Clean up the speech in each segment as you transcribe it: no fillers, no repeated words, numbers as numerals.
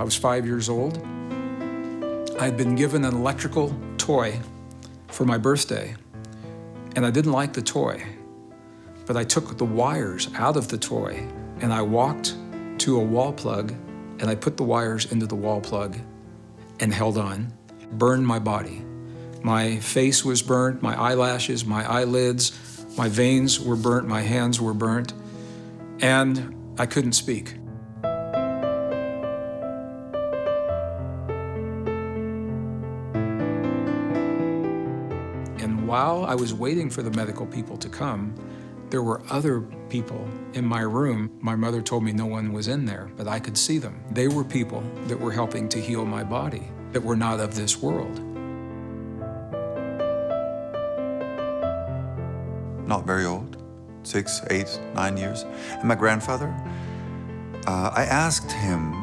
I was 5 years old. I'd been given an electrical toy for my birthday, and I didn't like the toy. But I took the wires out of the toy, and I walked to a wall plug, and I put the wires into the wall plug and held on, burned my body. My face was burnt, my eyelashes, my eyelids, my veins were burnt, my hands were burnt, and I couldn't speak. And while I was waiting for the medical people to come, there were other people in my room. My mother told me no one was in there, but I could see them. They were people that were helping to heal my body, that were not of this world. Not very old, 6, 8, 9 years. And my grandfather, I asked him,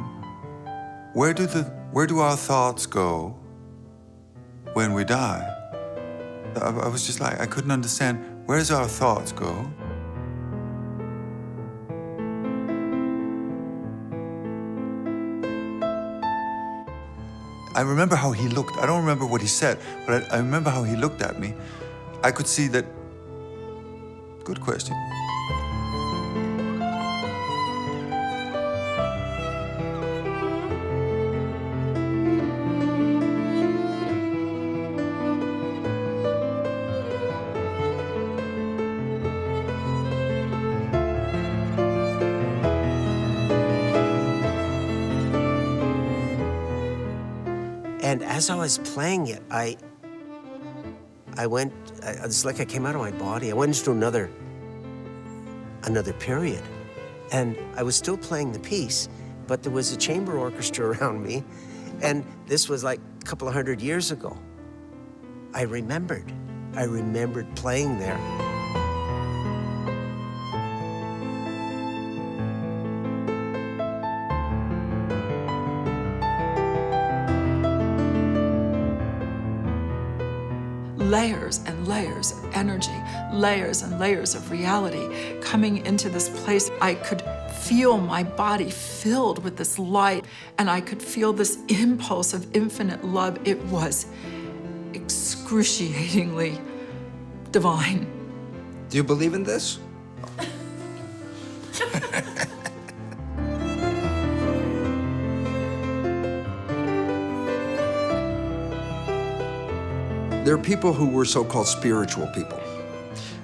where do our thoughts go when we die? I was just like, I couldn't understand, where does our thoughts go? I remember how he looked. I don't remember what he said, but I remember how he looked at me. I could see that. Good question. And as I was playing it, it's like I came out of my body. I went into another period. And I was still playing the piece, but there was a chamber orchestra around me. And this was like a couple of 100 years ago. I remembered playing there. Layers and layers of energy, layers and layers of reality coming into this place. I could feel my body filled with this light, and I could feel this impulse of infinite love. It was excruciatingly divine. Do you believe in this? There are people who were so-called spiritual people,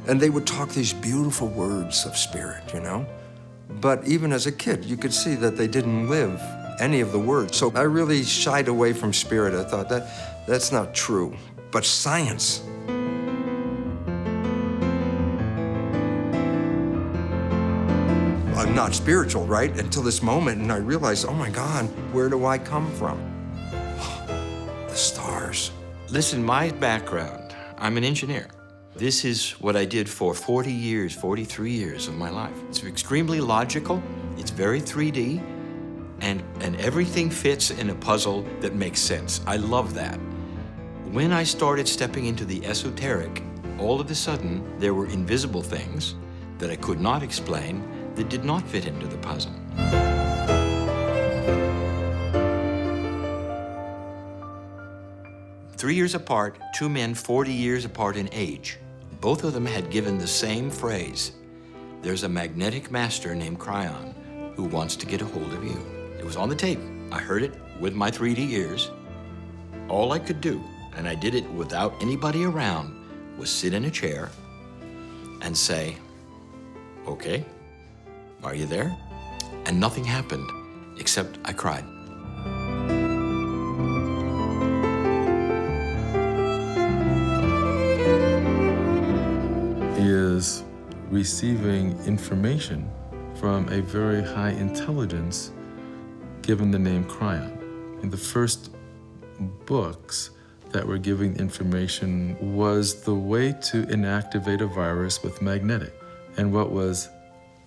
and they would talk these beautiful words of spirit, you know? But even as a kid, you could see that they didn't live any of the words. So I really shied away from spirit. I thought that's not true. But science. I'm not spiritual, right? Until this moment, and I realized, oh my God, where do I come from? The stars. Listen, my background, I'm an engineer. This is what I did for 40 years, 43 years of my life. It's extremely logical, it's very 3D, and everything fits in a puzzle that makes sense. I love that. When I started stepping into the esoteric, all of a sudden, there were invisible things that I could not explain that did not fit into the puzzle. 3 years apart, two men 40 years apart in age. Both of them had given the same phrase. There's a magnetic master named Cryon who wants to get a hold of you. It was on the tape. I heard it with my 3D ears. All I could do, and I did it without anybody around, was sit in a chair and say, okay, are you there? And nothing happened, except I cried. Is receiving information from a very high intelligence given the name Cryon. In the first books that were giving information was the way to inactivate a virus with magnetic. And what was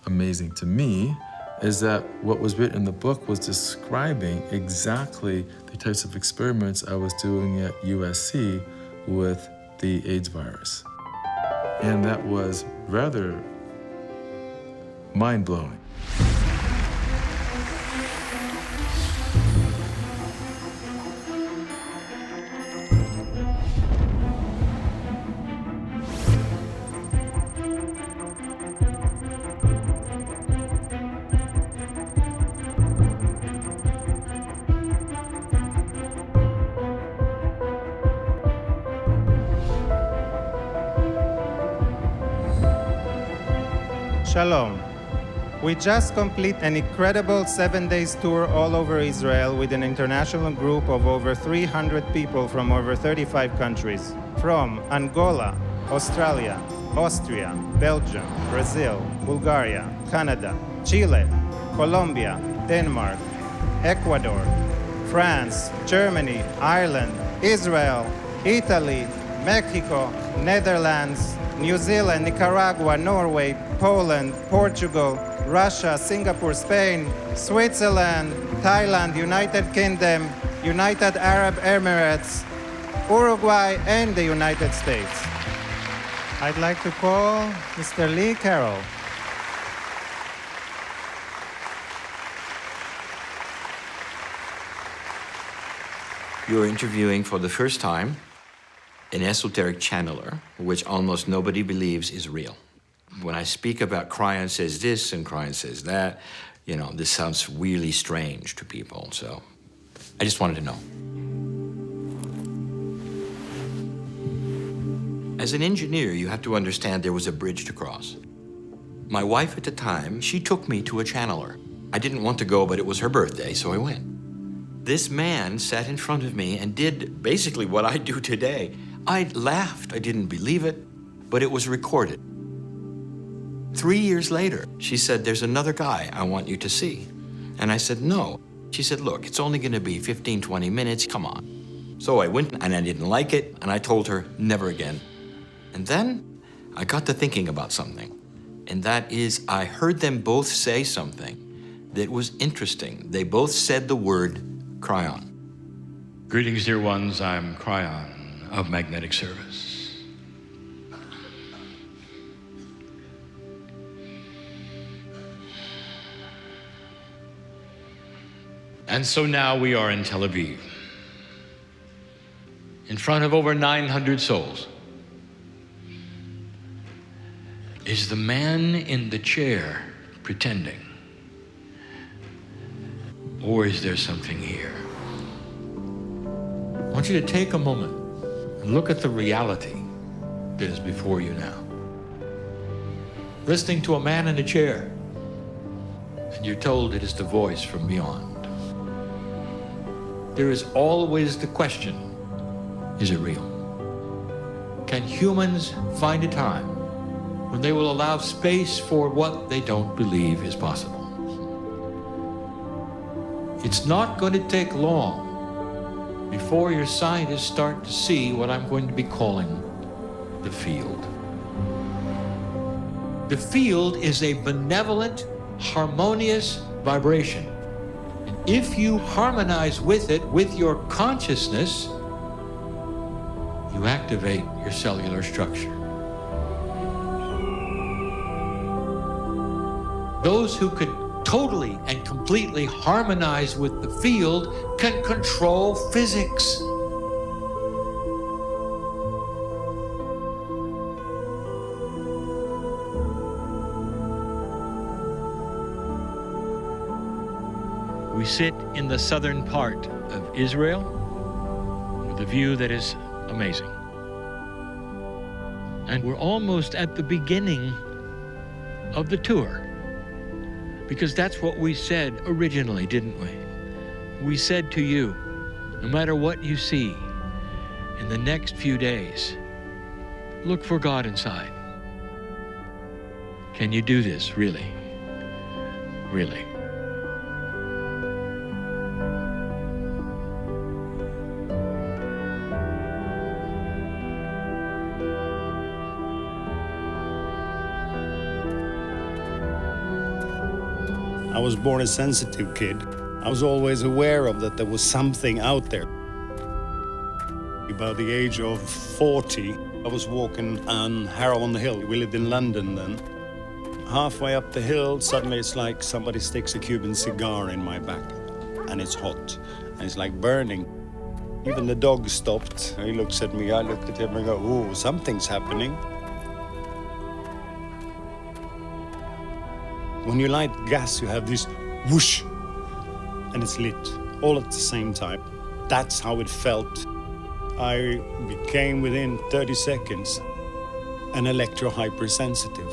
amazing to me is that what was written in the book was describing exactly the types of experiments I was doing at USC with the AIDS virus. And that was rather mind-blowing. Shalom. We just completed an incredible 7-day tour all over Israel with an international group of over 300 people from over 35 countries. From Angola, Australia, Austria, Belgium, Brazil, Bulgaria, Canada, Chile, Colombia, Denmark, Ecuador, France, Germany, Ireland, Israel, Italy, Mexico, Netherlands, New Zealand, Nicaragua, Norway, Poland, Portugal, Russia, Singapore, Spain, Switzerland, Thailand, United Kingdom, United Arab Emirates, Uruguay, and the United States. I'd like to call Mr. Lee Carroll. You're interviewing for the first time an esoteric channeler, which almost nobody believes is real. When I speak about Cryon says this and Cryon says that, you know, this sounds really strange to people, so I just wanted to know. As an engineer, you have to understand there was a bridge to cross. My wife at the time, she took me to a channeler. I didn't want to go, but it was her birthday, so I went. This man sat in front of me and did basically what I do today. I laughed, I didn't believe it, but it was recorded. 3 years later, she said, there's another guy I want you to see. And I said, no. She said, look, it's only gonna be 15, 20 minutes, come on. So I went and I didn't like it, and I told her, never again. And then I got to thinking about something, and that is I heard them both say something that was interesting. They both said the word Cryon. Greetings, dear ones. I'm Cryon of Magnetic Service. And so now we are in Tel Aviv, in front of over 900 souls. Is the man in the chair pretending? Or is there something here? I want you to take a moment and look at the reality that is before you now. Listening to a man in a chair, and you're told it is the voice from beyond. There is always the question, is it real? Can humans find a time when they will allow space for what they don't believe is possible? It's not going to take long before your scientists start to see what I'm going to be calling the field. The field is a benevolent, harmonious vibration. And if you harmonize with it, with your consciousness, you activate your cellular structure. Those who could totally and completely harmonize with the field can control physics. We sit in the southern part of Israel with a view that is amazing. And we're almost at the beginning of the tour, because that's what we said originally, didn't we? We said to you, no matter what you see in the next few days, look for God inside. Can you do this, really? Really? I was born a sensitive kid. I was always aware of that there was something out there. About the age of 40, I was walking on Harrow-on-the-Hill. We lived in London then. Halfway up the hill, suddenly it's like somebody sticks a Cuban cigar in my back. And it's hot, and it's like burning. Even the dog stopped. He looks at me, I looked at him and go, "Ooh, something's happening." When you light gas, you have this whoosh, and it's lit, all at the same time. That's how it felt. I became, within 30 seconds, an electro-hypersensitive.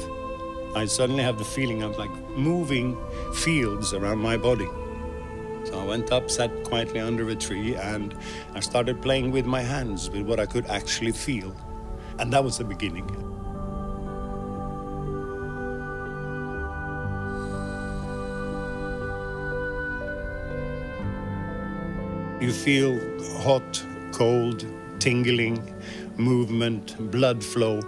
I suddenly have the feeling of like moving fields around my body. So I went up, sat quietly under a tree, and I started playing with my hands, with what I could actually feel. And that was the beginning. You feel hot, cold, tingling, movement, blood flow.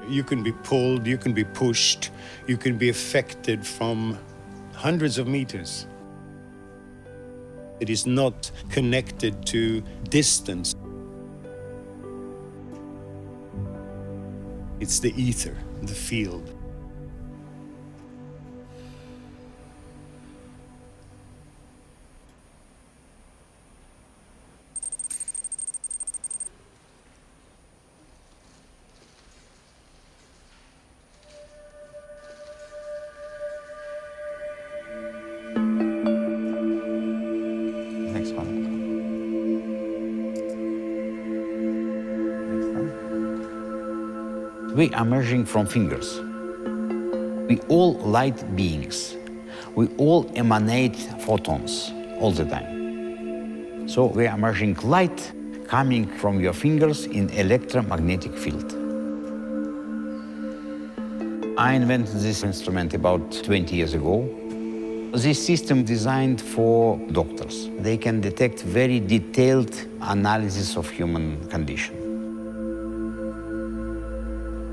You can be pulled, you can be pushed, you can be affected from hundreds of meters. It is not connected to distance. It's the ether, the field. Next one. We are emerging from fingers. We all light beings. We all emanate photons all the time. So we are emerging light coming from your fingers in electromagnetic field. I invented this instrument about 20 years ago. This system designed for doctors. They can detect very detailed analysis of human condition.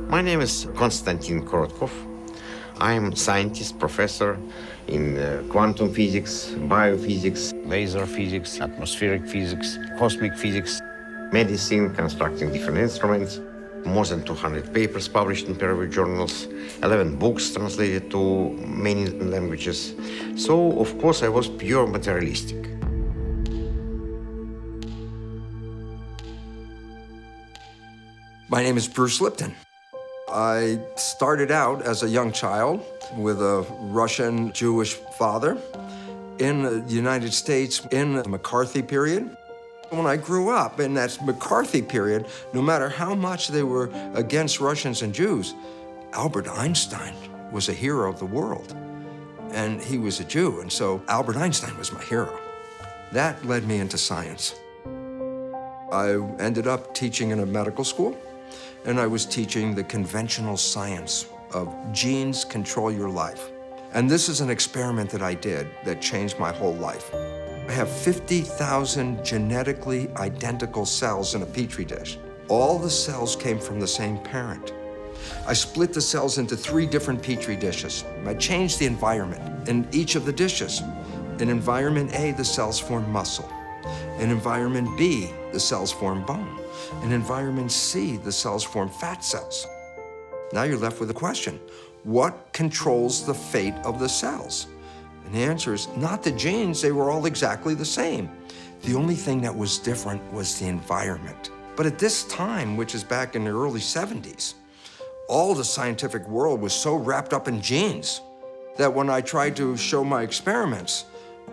My name is Konstantin Korotkov. I am scientist, professor in quantum physics, biophysics, Laser physics, atmospheric physics, cosmic physics. medicine, constructing different instruments. More than 200 papers published in peer-reviewed journals, 11 books translated to many languages. So, of course, I was pure materialistic. My name is Bruce Lipton. I started out as a young child with a Russian Jewish father in the United States in the McCarthy period. When I grew up in that McCarthy period, no matter how much they were against Russians and Jews, Albert Einstein was a hero of the world. And he was a Jew, and so Albert Einstein was my hero. That led me into science. I ended up teaching in a medical school, and I was teaching the conventional science of genes control your life. And this is an experiment that I did that changed my whole life. I have 50,000 genetically identical cells in a Petri dish. All the cells came from the same parent. I split the cells into 3 different Petri dishes. I changed the environment in each of the dishes. In environment A, the cells form muscle. In environment B, the cells form bone. In environment C, the cells form fat cells. Now you're left with a question. What controls the fate of the cells? And the answer is not the genes, they were all exactly the same. The only thing that was different was the environment. But at this time, which is back in the early 70s, all the scientific world was so wrapped up in genes that when I tried to show my experiments,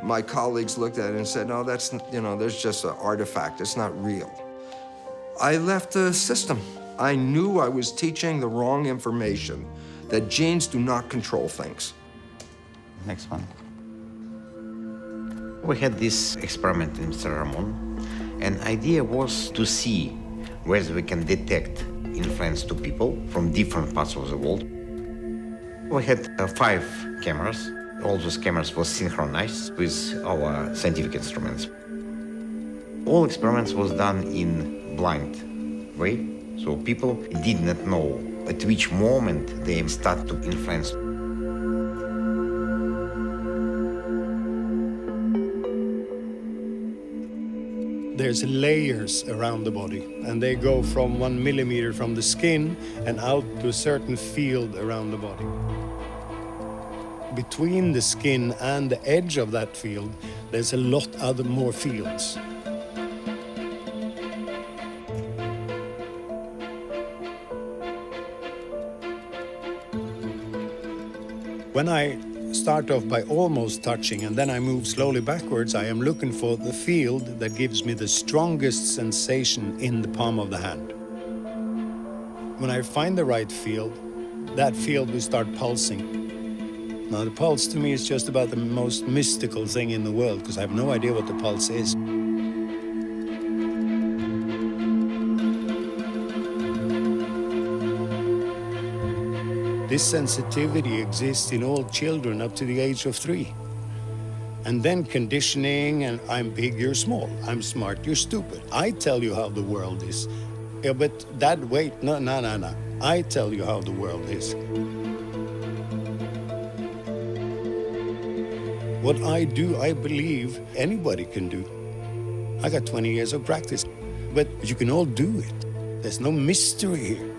my colleagues looked at it and said, no, that's, there's just an artifact, it's not real. I left the system. I knew I was teaching the wrong information, that genes do not control things. Next one. We had this experiment in Mr. Ramon, and idea was to see whether we can detect influence to people from different parts of the world. We had 5 cameras. All those cameras were synchronized with our scientific instruments. All experiments was done in blind way, so people did not know at which moment they start to influence. There's layers around the body, and they go from 1 millimeter from the skin and out to a certain field around the body. Between the skin and the edge of that field, there's a lot other more fields. When I start off by almost touching and then I move slowly backwards, I am looking for the field that gives me the strongest sensation in the palm of the hand. When I find the right field, that field will start pulsing. Now, the pulse to me is just about the most mystical thing in the world, because I have no idea what the pulse is. This sensitivity exists in all children up to the age of 3. And then conditioning, and I'm big, you're small. I'm smart, you're stupid. I tell you how the world is. Yeah, but that, wait, no. I tell you how the world is. What I do, I believe anybody can do. I got 20 years of practice, but you can all do it. There's no mystery here.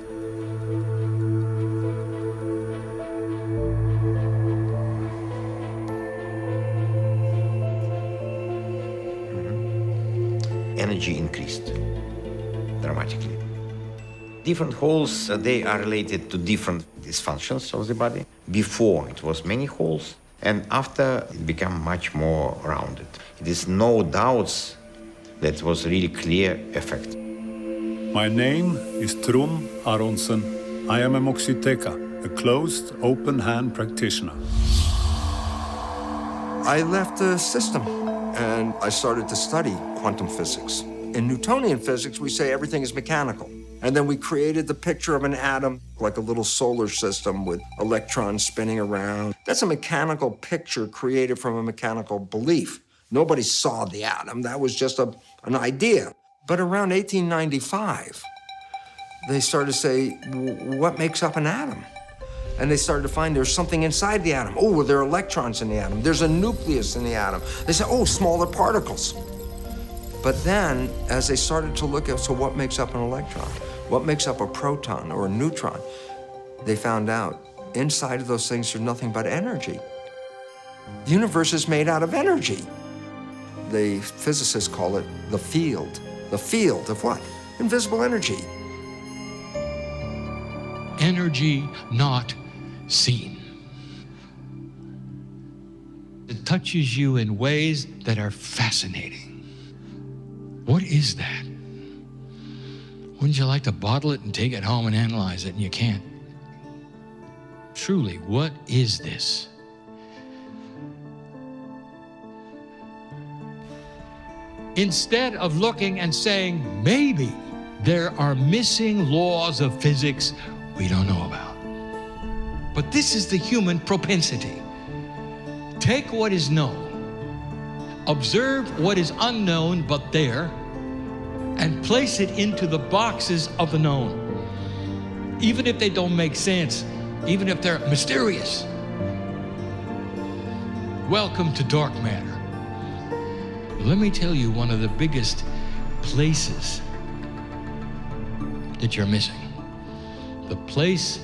Energy increased dramatically. Different holes, they are related to different dysfunctions of the body. Before, it was many holes, and after, it became much more rounded. It is no doubts that it was really clear effect. My name is Trum Aronsen. I am a Moxiteca, a closed, open-hand practitioner. I left the system and I started to study quantum physics. In Newtonian physics, we say everything is mechanical. And then we created the picture of an atom, like a little solar system with electrons spinning around. That's a mechanical picture created from a mechanical belief. Nobody saw the atom. That was just an idea. But around 1895, they started to say, what makes up an atom? And they started to find there's something inside the atom. Oh, well, there are electrons in the atom. There's a nucleus in the atom. They said, oh, smaller particles. But then, as they started to look at, so what makes up an electron? What makes up a proton or a neutron? They found out inside of those things there's nothing but energy. The universe is made out of energy. The physicists call it the field. The field of what? Invisible energy. Energy not seen. It touches you in ways that are fascinating. What is that? Wouldn't you like to bottle it and take it home and analyze it, and you can't? Truly, what is this? Instead of looking and saying, maybe there are missing laws of physics we don't know about. But this is the human propensity. Take what is known, observe what is unknown but there, and place it into the boxes of the known. Even if they don't make sense, even if they're mysterious. Welcome to dark matter. Let me tell you one of the biggest places that you're missing. The place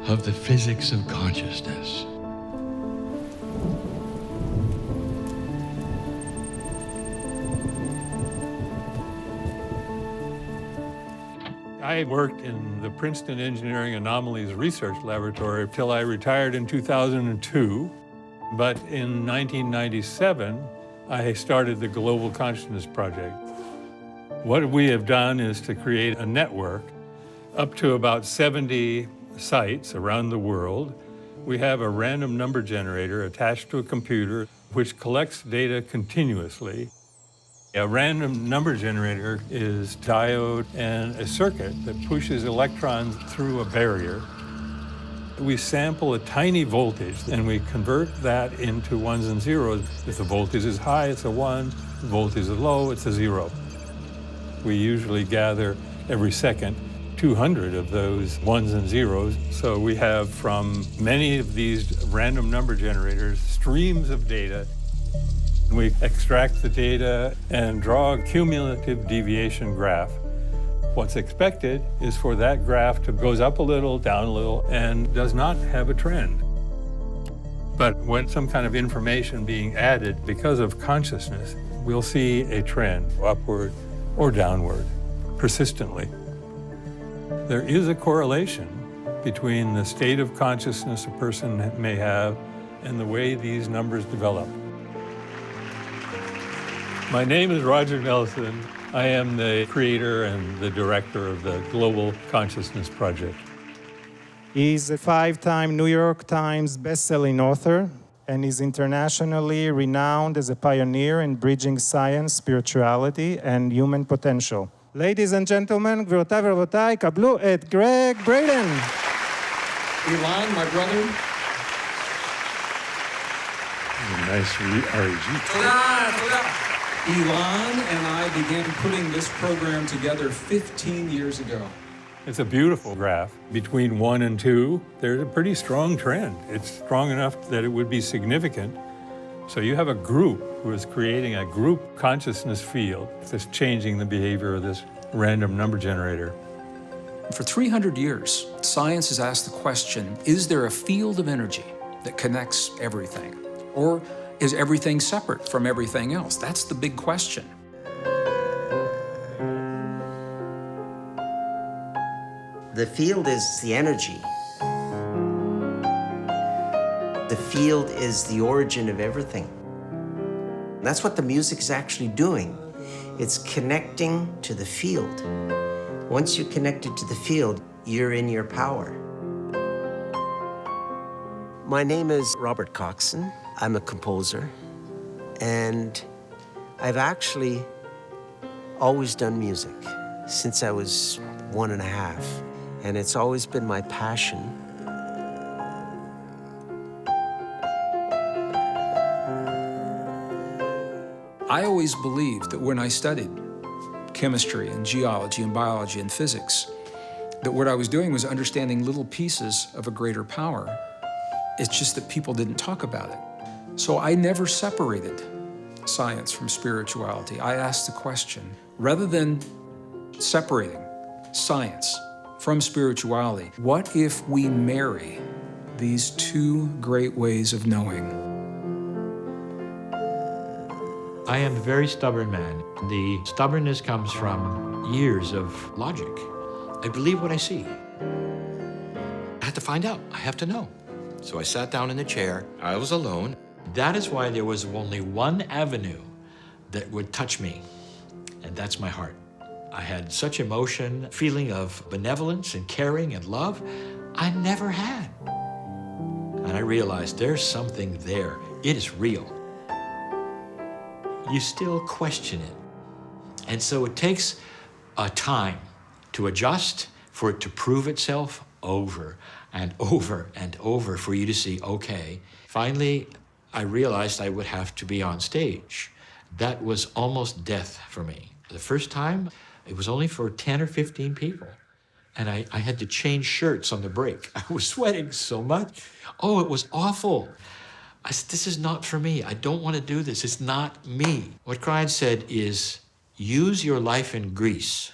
of the physics of consciousness. I worked in the Princeton Engineering Anomalies Research Laboratory till I retired in 2002. But in 1997, I started the Global Consciousness Project. What we have done is to create a network up to about 70 sites around the world. We have a random number generator attached to a computer which collects data continuously. A random number generator is diode and a circuit that pushes electrons through a barrier. We sample a tiny voltage and we convert that into ones and zeros. If the voltage is high, it's a 1. If the voltage is low, it's a 0. We usually gather every second 200 of those ones and zeros. So we have from many of these random number generators streams of data. We extract the data and draw a cumulative deviation graph. What's expected is for that graph to goes up a little, down a little, and does not have a trend. But when some kind of information being added because of consciousness, we'll see a trend, upward or downward, persistently. There is a correlation between the state of consciousness a person may have and the way these numbers develop. My name is Roger Nelson. I am the creator and the director of the Global Consciousness Project. He's a 5-time New York Times best-selling author, and is internationally renowned as a pioneer in bridging science, spirituality, and human potential. Ladies and gentlemen, גבירותיי ורבותיי, קבלו את Greg Braden. Elon, my brother. Nice REG. Elon and I began putting this program together 15 years ago. It's a beautiful graph. Between 1 and 2, there's a pretty strong trend. It's strong enough that it would be significant. So you have a group who is creating a group consciousness field that's changing the behavior of this random number generator. For 300 years, science has asked the question, is there a field of energy that connects everything? Or is everything separate from everything else? That's the big question. The field is the energy. The field is the origin of everything. That's what the music is actually doing. It's connecting to the field. Once you're connected to the field, you're in your power. My name is Robert Coxon. I'm a composer, and I've actually always done music since I was 1.5, and it's always been my passion. I always believed that when I studied chemistry and geology and biology and physics, that what I was doing was understanding little pieces of a greater power. It's just that people didn't talk about it. So I never separated science from spirituality. I asked the question, rather than separating science from spirituality, what if we marry these two great ways of knowing? I am a very stubborn man. The stubbornness comes from years of logic. I believe what I see. I have to find out. I have to know. So I sat down in the chair. I was alone. That is why there was only one avenue that would touch me, and that's my heart. I had such emotion, feeling of benevolence and caring and love I never had. And I realized there's something there. It is real. You still question it. And so it takes a time to adjust, for it to prove itself over and over and over, for you to see, okay. Finally, I realized I would have to be on stage. That was almost death for me. The first time, it was only for 10 or 15 people. And I had to change shirts on the break. I was sweating so much. Oh, it was awful. I said, this is not for me. I don't want to do this. It's not me. What Cryan said is, use your life in Greece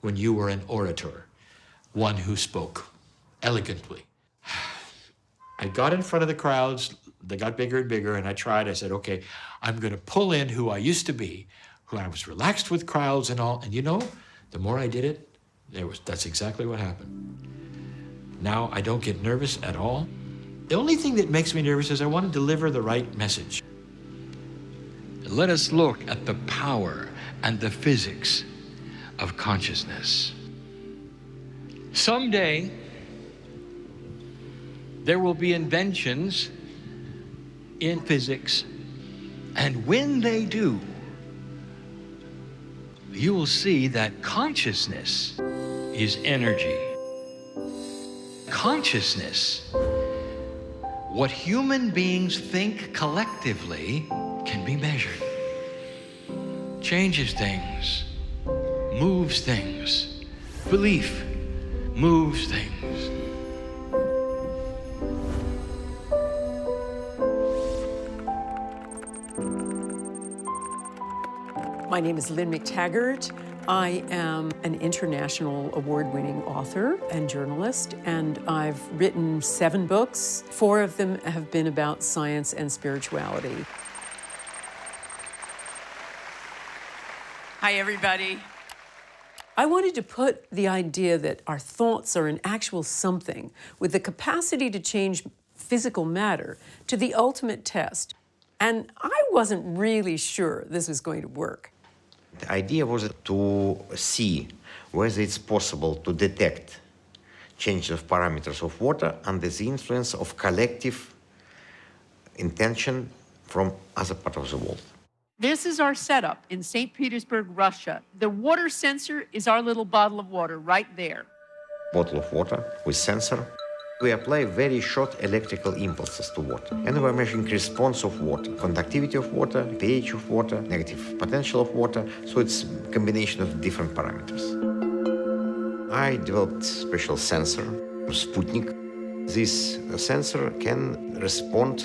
when you were an orator, one who spoke elegantly. I got in front of the crowds. They got bigger and bigger, and I tried. I said, okay, I'm going to pull in who I used to be, who I was relaxed with crowds and all. And you know, the more I did it, that's exactly what happened. Now I don't get nervous at all. The only thing that makes me nervous is I want to deliver the right message. Let us look at the power and the physics of consciousness. Someday, there will be inventions in physics, and when they do, you will see that consciousness is energy. Consciousness, what human beings think collectively, can be measured. Changes things, moves things. Belief moves things. My name is Lynn McTaggart. I am an international award-winning author and journalist, and I've written 7 books. 4 of them have been about science and spirituality. Hi, everybody. I wanted to put the idea that our thoughts are an actual something with the capacity to change physical matter to the ultimate test. And I wasn't really sure this was going to work. The idea was to see whether it's possible to detect change of parameters of water under the influence of collective intention from other parts of the world. This is our setup in St. Petersburg, Russia. The water sensor is our little bottle of water right there. Bottle of water with sensor. We apply very short electrical impulses to water, and we're measuring response of water, conductivity of water, pH of water, negative potential of water, so it's a combination of different parameters. I developed special sensor, Sputnik. This sensor can respond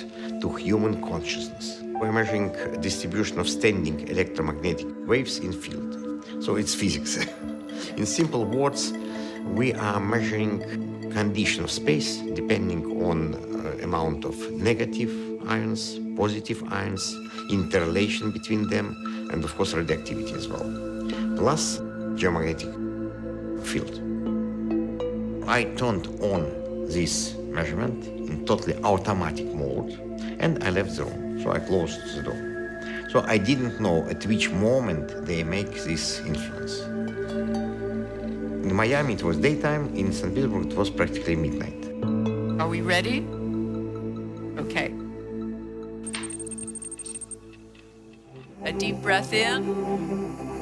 to human consciousness. We're measuring distribution of standing electromagnetic waves in field, so it's physics. In simple words, we are measuring condition of space depending on amount of negative ions, positive ions, interrelation between them, and of course radioactivity as well, plus geomagnetic field. I turned on this measurement in totally automatic mode and I left the room, so I closed the door. So I didn't know at which moment they make this influence. In Miami, it was daytime. In St. Petersburg, it was practically midnight. Are we ready? Okay. A deep breath in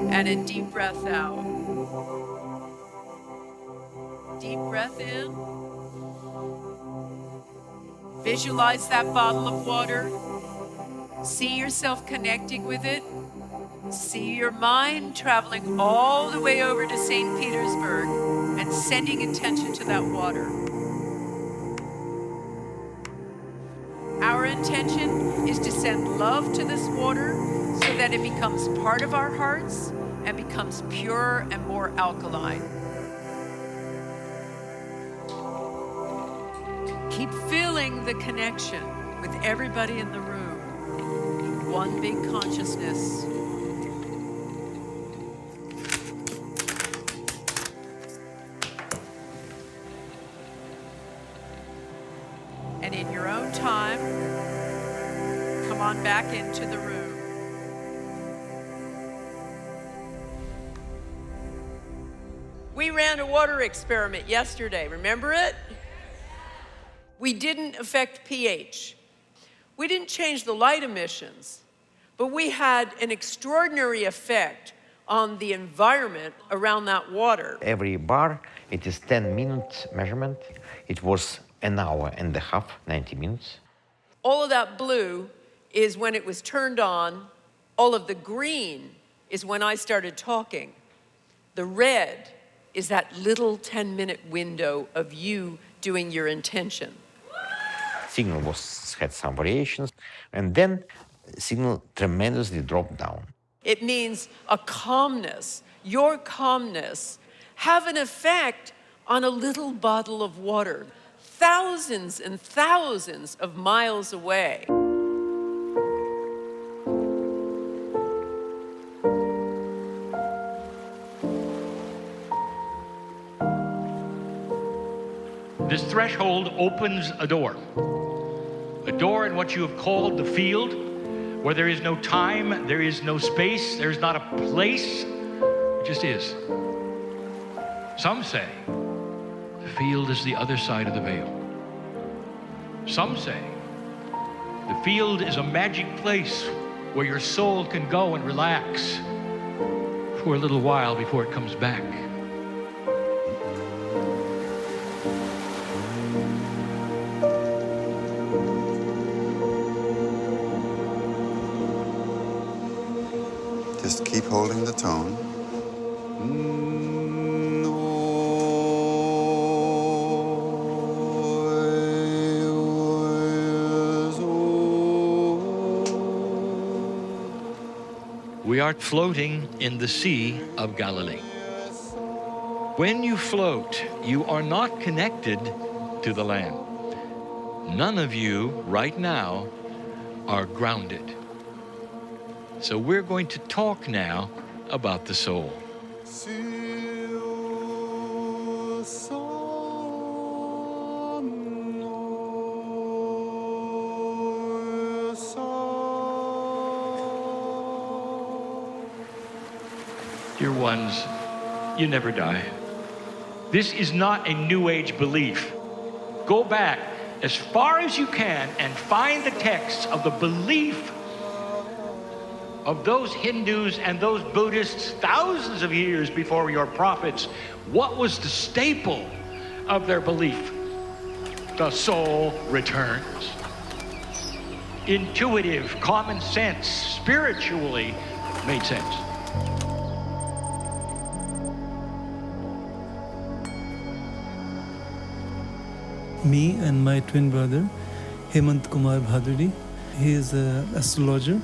and a deep breath out. Deep breath in. Visualize that bottle of water. See yourself connecting with it. See your mind traveling all the way over to St. Petersburg and sending attention to that water. Our intention is to send love to this water so that it becomes part of our hearts and becomes pure and more alkaline. Keep feeling the connection with everybody in the room. One big consciousness. And in your own time, come on back into the room. We ran a water experiment yesterday, remember it? We didn't affect pH. We didn't change the light emissions, but we had an extraordinary effect on the environment around that water. Every bar, it is 10-minute measurement. It was an hour and a half, 90 minutes. All of that blue is when it was turned on. All of the green is when I started talking. The red is that little 10-minute window of you doing your intention. Signal had some variations, and then signal tremendously dropped down. It means a calmness, your calmness, have an effect on a little bottle of water, thousands and thousands of miles away. This threshold opens a door in what you have called the field, where there is no time, there is no space, there's not a place, it just is. Some say the field is the other side of the veil. Some say the field is a magic place where your soul can go and relax for a little while before it comes back. Just keep holding the tone. We are floating in the Sea of Galilee. When you float, you are not connected to the land. None of you right now are grounded. So we're going to talk now about the soul. Dear ones, you never die. This is not a New Age belief. Go back as far as you can and find the texts of the belief of those Hindus and those Buddhists thousands of years before your prophets. What was the staple of their belief? The soul returns. Intuitive, common sense, spiritually made sense. Me and my twin brother, Hemant Kumar Bhaduri, he is an astrologer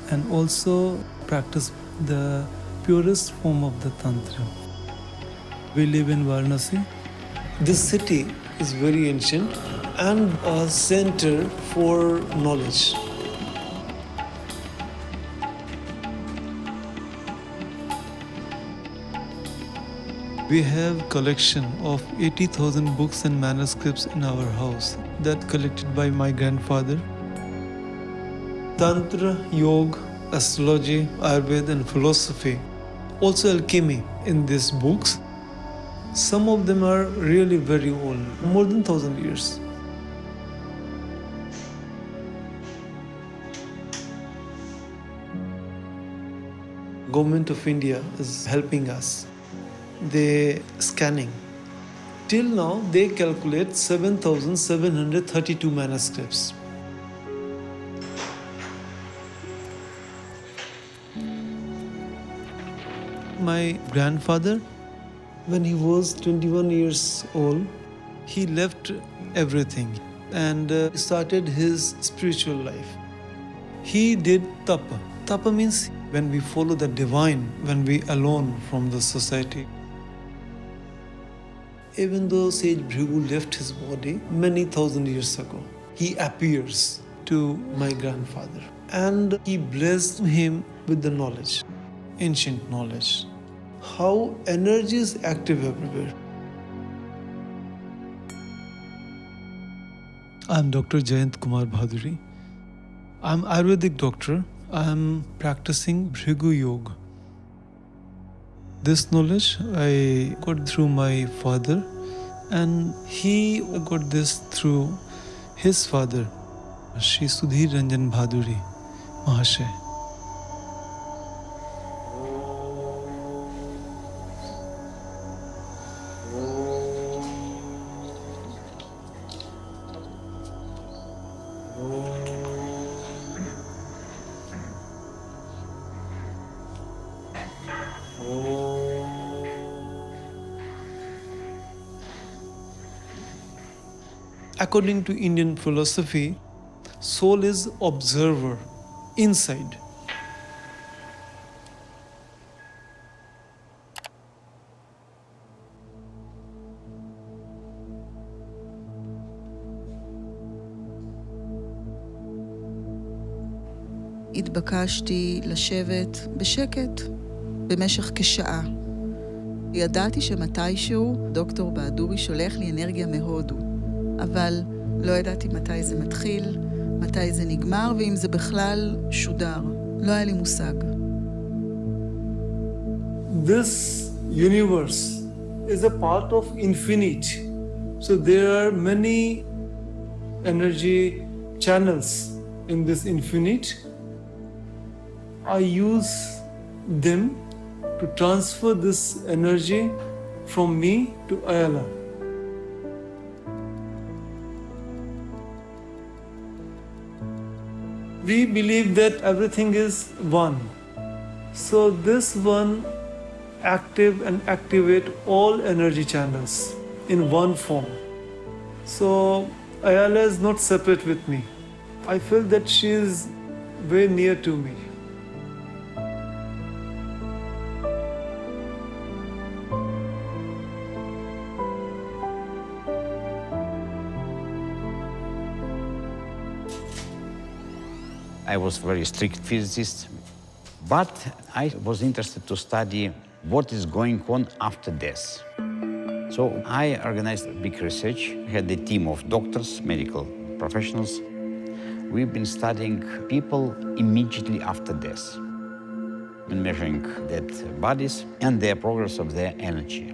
and also practice the purest form of the Tantra. We live in Varanasi. This city is very ancient and a center for knowledge. We have collection of 80,000 books and manuscripts in our house that collected by my grandfather. Tantra, yoga, astrology, Ayurveda and philosophy. Also alchemy in these books. Some of them are really very old, more than 1,000 years. Government of India is helping us. They scanning. Till now, they calculate 7,732 manuscripts. My grandfather, when he was 21 years old, he left everything and started his spiritual life. He did tapa. Tapa means when we follow the divine, when we alone from the society. Even though Sage Bhrigu left his body many thousand years ago, he appears to my grandfather and he blessed him with the knowledge, ancient knowledge, how energy is active everywhere. I'm Dr. Jayant Kumar Bhaduri. I'm Ayurvedic doctor. I'm practicing Bhrigu Yoga. This knowledge I got through my father, and he got this through his father, Shri Sudhir Ranjan Bhaduri Mahashay. According to Indian philosophy, soul is observer, inside. התבקשתי לשבת בשקט במשך כשעה. ידעתי שמתישהו דוקטור בהדורי שולח לי אנרגיה מהודו, אבל לא ידעתי מתי זה מתחיל, מתי זה נגמר, ואם זה בכלל שודר. לא היה לי מושג. This universe is a part of infinite. So there are many energy channels in this infinite. I use them to transfer this energy from me to Ayala. We believe that everything is one. So this one active and activate all energy channels in one form. So Ayala is not separate with me. I feel that she is very near to me. I was a very strict physicist, but I was interested to study what is going on after death. So I organized big research, had a team of doctors, medical professionals. We've been studying people immediately after death, been measuring dead bodies and their progress of their energy.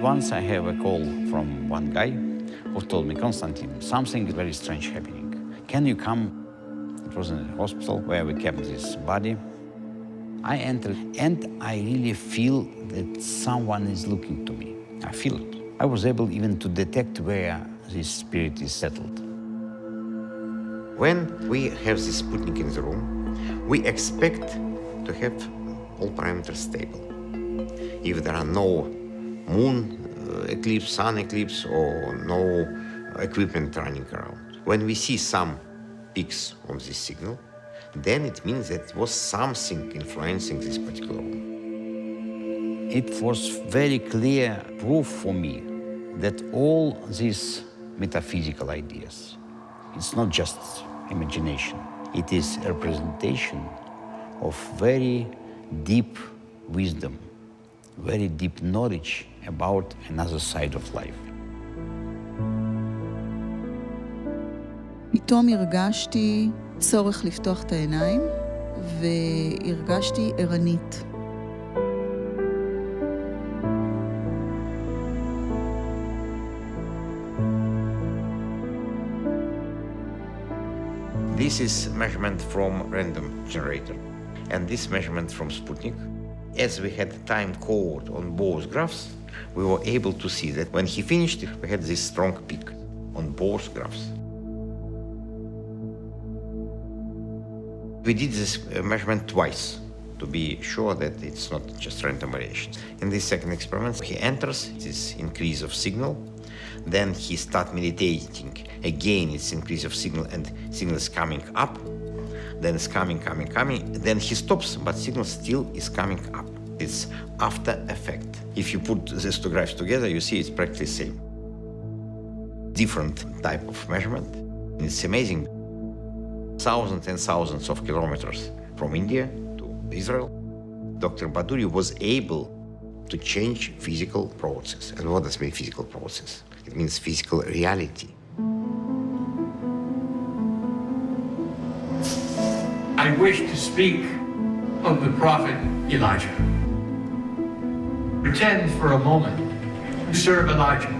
Once I have a call from one guy who told me, Konstantin, something very strange happening. Can you come? It was in a hospital where we kept this body. I entered and I really feel that someone is looking to me. I feel it. I was able even to detect where this spirit is settled. When we have this Sputnik in the room, we expect to have all parameters stable. If there are no moon eclipse, sun eclipse, or no equipment running around. When we see some peaks on this signal, then it means that it was something influencing this particular room. It was very clear proof for me that all these metaphysical ideas, it's not just imagination, it is a representation of very deep wisdom, very deep knowledge about another side of life. פתאום הרגשתי צורך לפתוח את העיניים, והרגשתי ערנית. This is measurement from random generator, and this measurement from Sputnik. As we had time code on both graphs, we were able to see that when he finished, we had this strong peak on both graphs. We did this measurement twice to be sure that it's not just random variations. In this second experiment, he enters this increase of signal, then he starts meditating. Again, it's increase of signal, and signal is coming up, then it's coming, then he stops, but signal still is coming up. It's after effect. If you put these two graphs together, you see it's practically the same. Different type of measurement. It's amazing. Thousands and thousands of kilometers from India to Israel, Dr. Baduri was able to change physical process. And what does mean physical process? It means physical reality. I wish to speak of the prophet Elijah. Pretend for a moment to serve Elijah,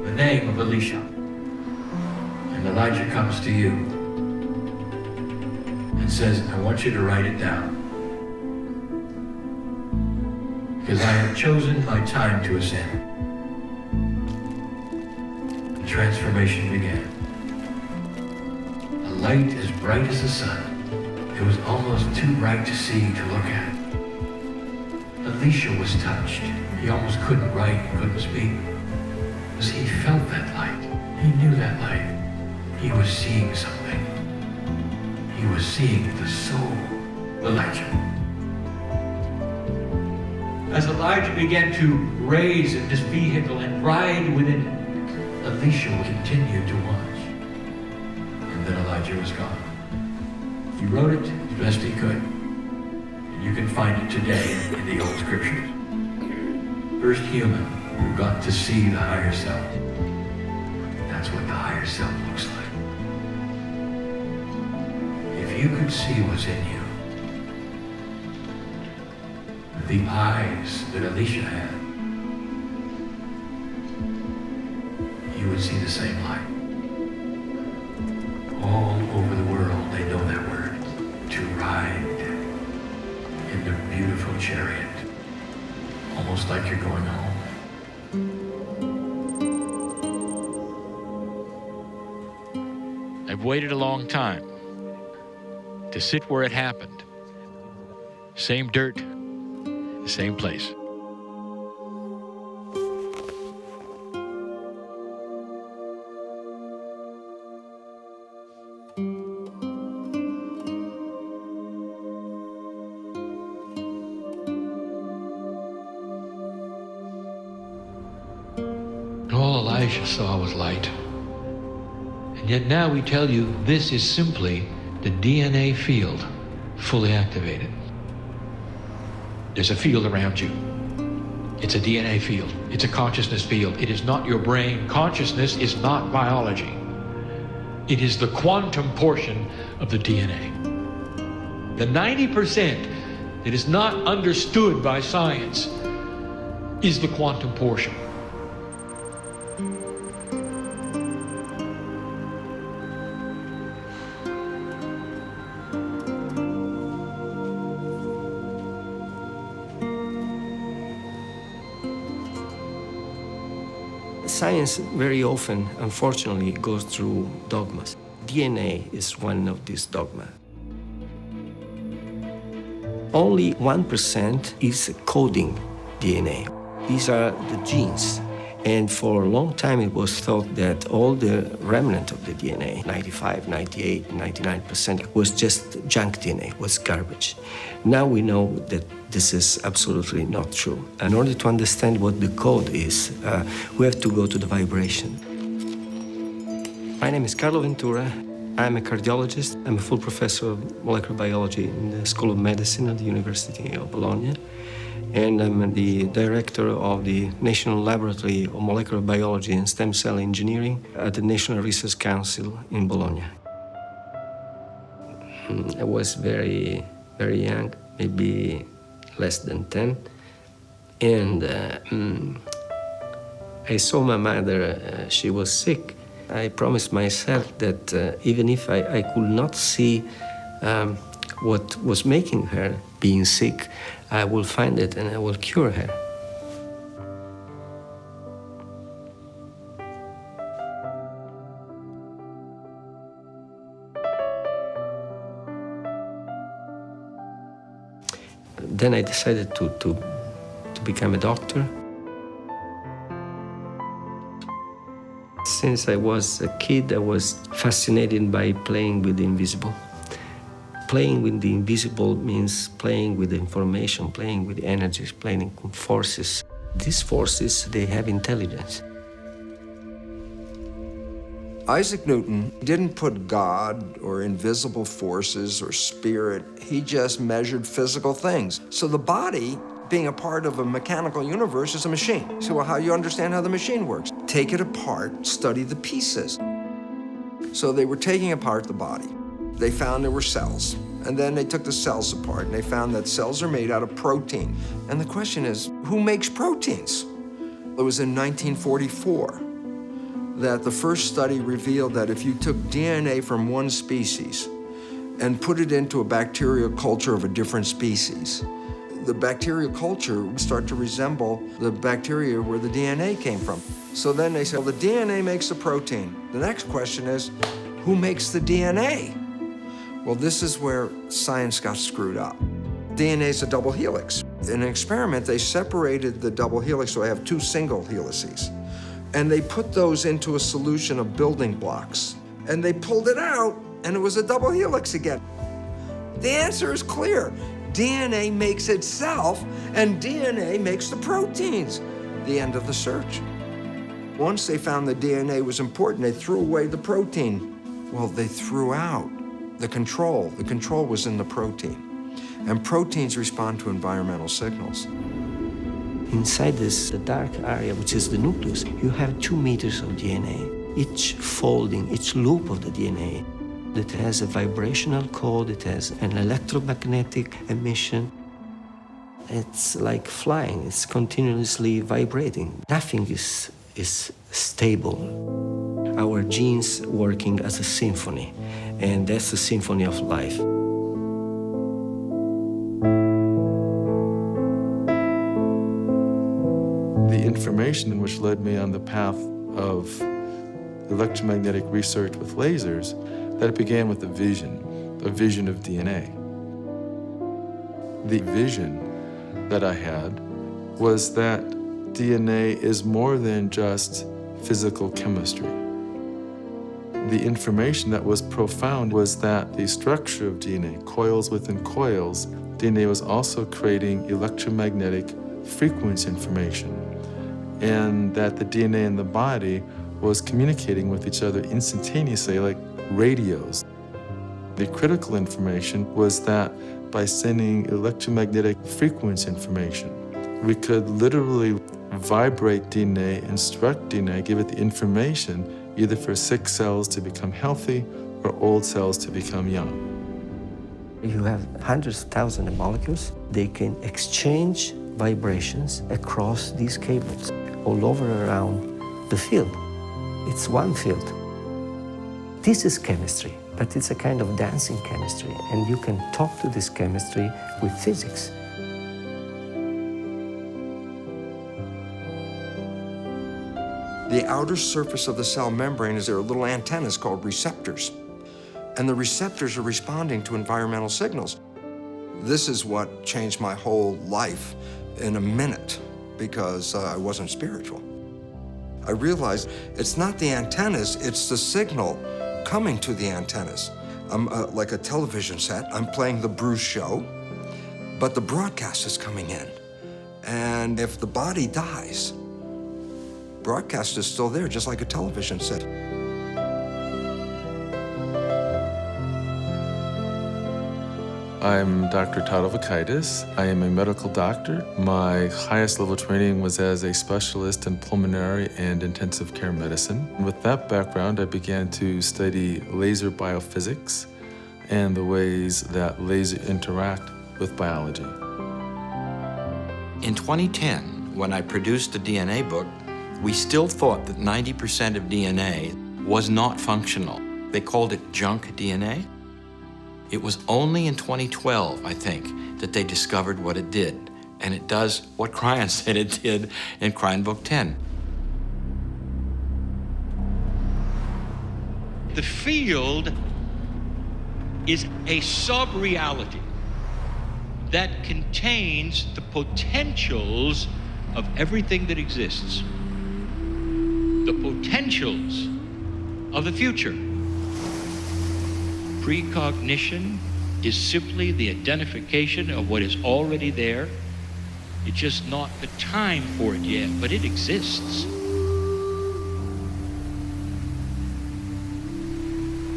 the name of Elisha. And Elijah comes to you and says, I want you to write it down, because I have chosen my time to ascend. The transformation began. A light as bright as the sun. It was almost too bright to see, to look at. Elisha was touched. He almost couldn't write, couldn't speak, because he felt that light. He knew that light. He was seeing something. He was seeing the soul of Elijah. As Elijah began to raise in this vehicle and ride within it, Elisha continued to watch. And then Elijah was gone. He wrote it as best he could. And you can find it today in the old scriptures. First human who got to see the higher self. That's what the higher self looks like. If you could see what's in you, the eyes that Elisha had, you would see the same light. All over the world, they know that word, to ride in the beautiful chariot, almost like you're going home. I've waited a long time to sit where it happened. Same dirt, same place. All Elijah saw was light. And yet now we tell you this is simply the DNA field fully activated. There's a field around you. It's a DNA field. It's a consciousness field. It is not your brain. Consciousness is not biology. It is the quantum portion of the DNA. The 90% that is not understood by science is the quantum portion. Science very often, unfortunately, goes through dogmas. DNA is one of these dogmas. Only 1% is coding DNA. These are the genes. And for a long time, it was thought that all the remnant of the DNA, 95, 98, 99%, was just junk DNA, was garbage. Now we know that this is absolutely not true. In order to understand what the code is, we have to go to the vibration. My name is Carlo Ventura. I'm a cardiologist. I'm a full professor of molecular biology in the School of Medicine at the University of Bologna. And I'm the director of the National Laboratory of Molecular Biology and Stem Cell Engineering at the National Research Council in Bologna. I was very, very young, maybe less than 10. And I saw my mother, she was sick. I promised myself that even if I could not see what was making her being sick, I will find it and I will cure her. Then I decided to become a doctor. Since I was a kid, I was fascinated by playing with the invisible. Playing with the invisible means playing with information, playing with energies, playing with forces. These forces, they have intelligence. Isaac Newton didn't put God or invisible forces or spirit. He just measured physical things. So the body, being a part of a mechanical universe, is a machine. So how do you understand how the machine works? Take it apart, study the pieces. So they were taking apart the body. They found there were cells. And then they took the cells apart and they found that cells are made out of protein. And the question is, who makes proteins? It was in 1944 that the first study revealed that if you took DNA from one species and put it into a bacterial culture of a different species, the bacterial culture would start to resemble the bacteria where the DNA came from. So then they said, well, the DNA makes the protein. The next question is, who makes the DNA? Well, this is where science got screwed up. DNA is a double helix. In an experiment, they separated the double helix, so I have two single helices. And they put those into a solution of building blocks. And they pulled it out, and it was a double helix again. The answer is clear. DNA makes itself, and DNA makes the proteins. The end of the search. Once they found the DNA was important, they threw away the protein. Well, they threw out the control. The control was in the protein. And proteins respond to environmental signals. Inside this the dark area, which is the nucleus, you have 2 meters of DNA. Each folding, each loop of the DNA, that has a vibrational code, it has an electromagnetic emission. It's like flying, it's continuously vibrating. Nothing is stable. Our genes working as a symphony, and that's the symphony of life. The information which led me on the path of electromagnetic research with lasers, that it began with a vision of DNA. The vision that I had was that DNA is more than just physical chemistry. The information that was profound was that the structure of DNA, coils within coils, DNA was also creating electromagnetic frequency information, and that the DNA in the body was communicating with each other instantaneously like radios. The critical information was that by sending electromagnetic frequency information, we could literally vibrate DNA, instruct DNA, give it the information either for sick cells to become healthy or old cells to become young. You have hundreds of thousands of molecules. They can exchange vibrations across these cables, all over around the field. It's one field. This is chemistry, but it's a kind of dancing chemistry, and you can talk to this chemistry with physics. The outer surface of the cell membrane is there are little antennas called receptors. And the receptors are responding to environmental signals. This is what changed my whole life in a minute because I wasn't spiritual. I realized it's not the antennas, it's the signal coming to the antennas. I'm like a television set, I'm playing the Bruce show, but the broadcast is coming in. And if the body dies, broadcast is still there, just like a television set. I'm Dr. Tadovakaitis. I am a medical doctor. My highest level training was as a specialist in pulmonary and intensive care medicine. With that background, I began to study laser biophysics and the ways that lasers interact with biology. In 2010, when I produced the DNA book, we still thought that 90% of DNA was not functional. They called it junk DNA. It was only in 2012, I think, that they discovered what it did. And it does what Cryon said it did in Cryon Book 10. The field is a sub-reality that contains the potentials of everything that exists. The potentials of the future. Precognition is simply the identification of what is already there. It's just not the time for it yet, but it exists.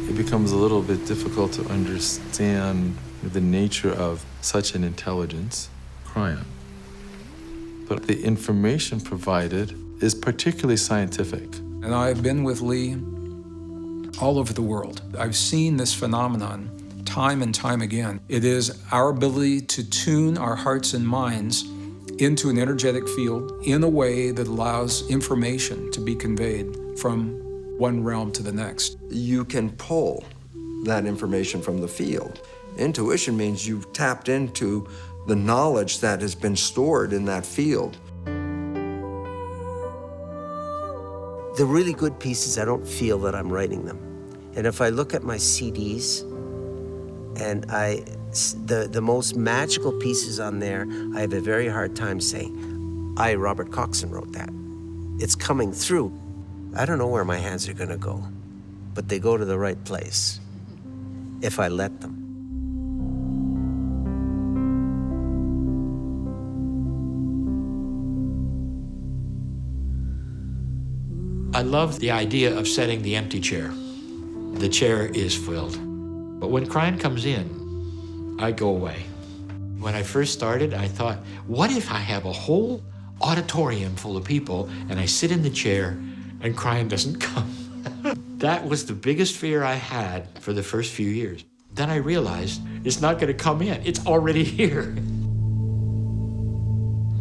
It becomes a little bit difficult to understand the nature of such an intelligence, Cryon. But the information provided is particularly scientific. And I've been with Lee all over the world. I've seen this phenomenon time and time again. It is our ability to tune our hearts and minds into an energetic field in a way that allows information to be conveyed from one realm to the next. You can pull that information from the field. Intuition means you've tapped into the knowledge that has been stored in that field. The really good pieces, I don't feel that I'm writing them. And if I look at my CDs, and the most magical pieces on there, I have a very hard time saying, I, Robert Coxon, wrote that. It's coming through. I don't know where my hands are gonna go, but they go to the right place, if I let them. I love the idea of setting the empty chair. The chair is filled. But when Cryon comes in, I go away. When I first started, I thought, what if I have a whole auditorium full of people and I sit in the chair and Cryon doesn't come? That was the biggest fear I had for the first few years. Then I realized it's not going to come in. It's already here.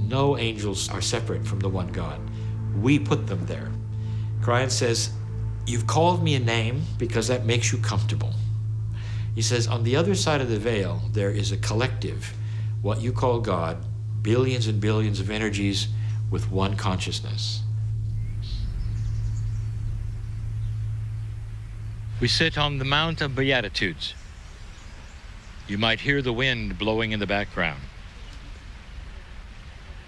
No angels are separate from the one God. We put them there. Cryon says, you've called me a name because that makes you comfortable. He says, on the other side of the veil, there is a collective, what you call God, billions and billions of energies with one consciousness. We sit on the Mount of Beatitudes. You might hear the wind blowing in the background.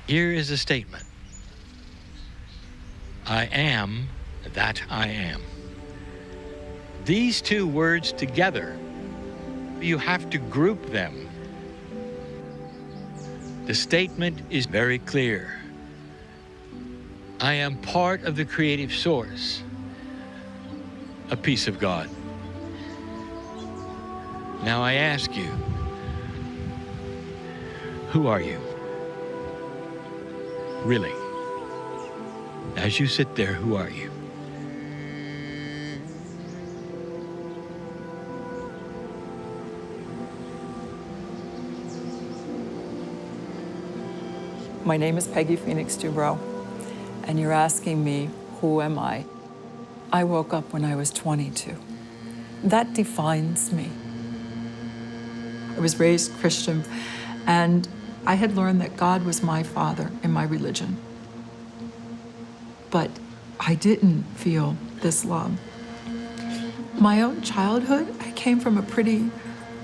Here is a statement. I am that I am. These two words together, you have to group them. The statement is very clear. I am part of the creative source, a piece of God. Now I ask you, who are you? Really? As you sit there, who are you? My name is Peggy Phoenix Dubrow, and you're asking me, who am I? I woke up when I was 22. That defines me. I was raised Christian, and I had learned that God was my father in my religion. But I didn't feel this love. My own childhood, I came from a pretty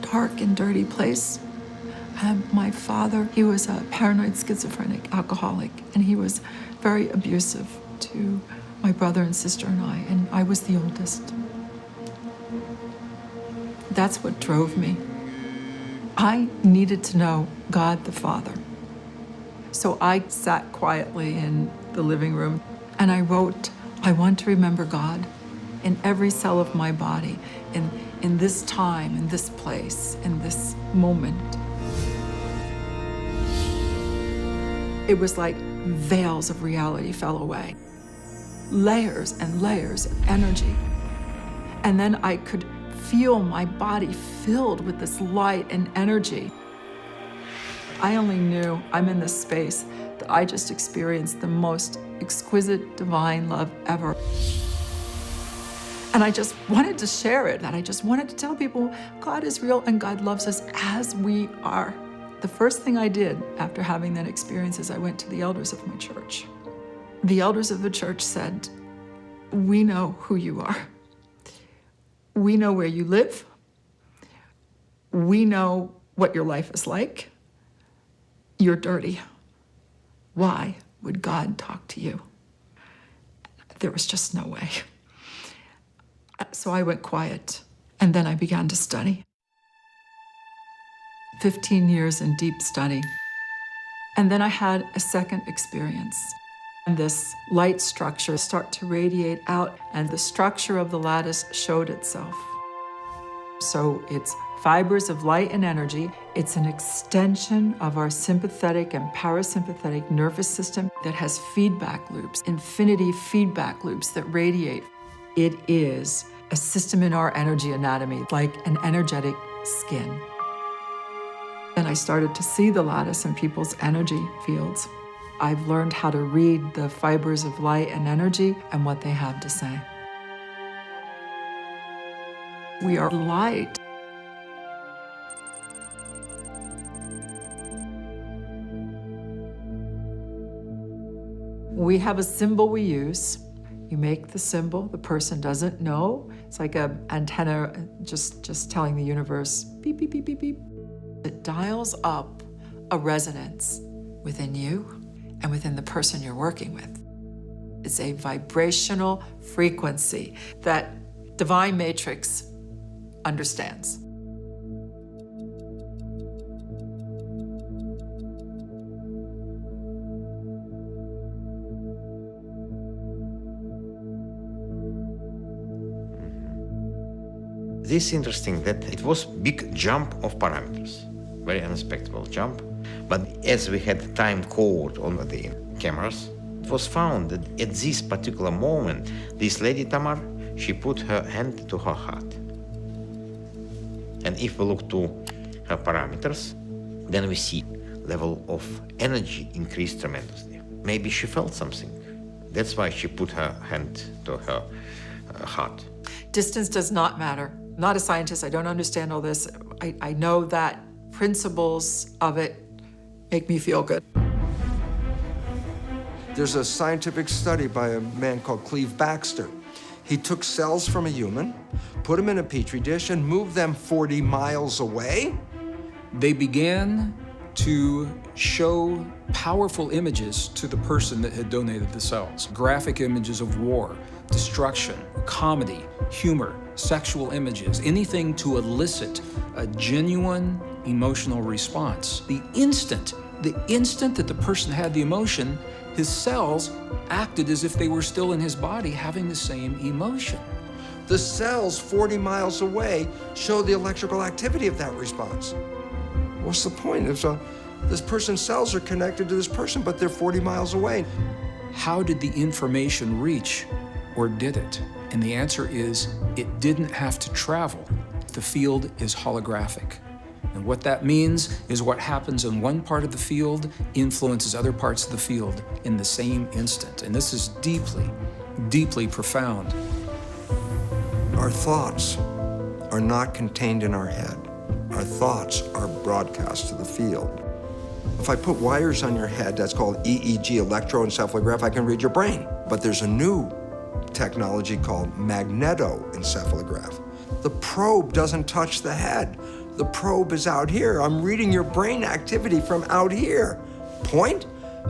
dark and dirty place. My father, he was a paranoid schizophrenic alcoholic, and he was very abusive to my brother and sister and I was the oldest. That's what drove me. I needed to know God the Father. So I sat quietly in the living room and I wrote, I want to remember God in every cell of my body, in this time, in this place, in this moment. It was like veils of reality fell away. Layers and layers of energy. And then I could feel my body filled with this light and energy. I only knew I'm in this space that I just experienced the most exquisite divine love ever. And I just wanted to share it, and I just wanted to tell people God is real and God loves us as we are. The first thing I did after having that experience is I went to the elders of my church. The elders of the church said, we know who you are. We know where you live. We know what your life is like. You're dirty. Why would God talk to you? There was just no way. So I went quiet, and then I began to study. 15 years in deep study. And then I had a second experience. And this light structure started to radiate out, and the structure of the lattice showed itself. So it's fibers of light and energy. It's an extension of our sympathetic and parasympathetic nervous system that has feedback loops, infinity feedback loops that radiate. It is a system in our energy anatomy, like an energetic skin. And I started to see the lattice in people's energy fields. I've learned how to read the fibers of light and energy and what they have to say. We are light. We have a symbol we use. You make the symbol, the person doesn't know. It's like an antenna just telling the universe, beep, beep, beep, beep, beep. It dials up a resonance within you and within the person you're working with. It's a vibrational frequency that Divine Matrix understands. This is interesting that it was big jump of parameters, very unexpected jump. But as we had time code on the cameras, it was found that at this particular moment, this lady Tamar, she put her hand to her heart. And if we look to her parameters, then we see level of energy increased tremendously. Maybe she felt something. That's why she put her hand to her heart. Distance does not matter. I'm not a scientist, I don't understand all this. I know that principles of it make me feel good. There's a scientific study by a man called Cleve Baxter. He took cells from a human, put them in a petri dish, and moved them 40 miles away. They began to show powerful images to the person that had donated the cells. Graphic images of war, destruction, comedy, humor, sexual images, anything to elicit a genuine emotional response. The instant that the person had the emotion, his cells acted as if they were still in his body having the same emotion. The cells 40 miles away show the electrical activity of that response. What's the point? This person's cells are connected to this person, but they're 40 miles away. How did the information reach, or did it? And the answer is, it didn't have to travel. The field is holographic. And what that means is what happens in one part of the field influences other parts of the field in the same instant. And this is deeply, deeply profound. Our thoughts are not contained in our head. Our thoughts are broadcast to the field. If I put wires on your head, that's called EEG, electroencephalograph, I can read your brain. But there's a new technology called magnetoencephalograph. The probe doesn't touch the head. The probe is out here. I'm reading your brain activity from out here. Point?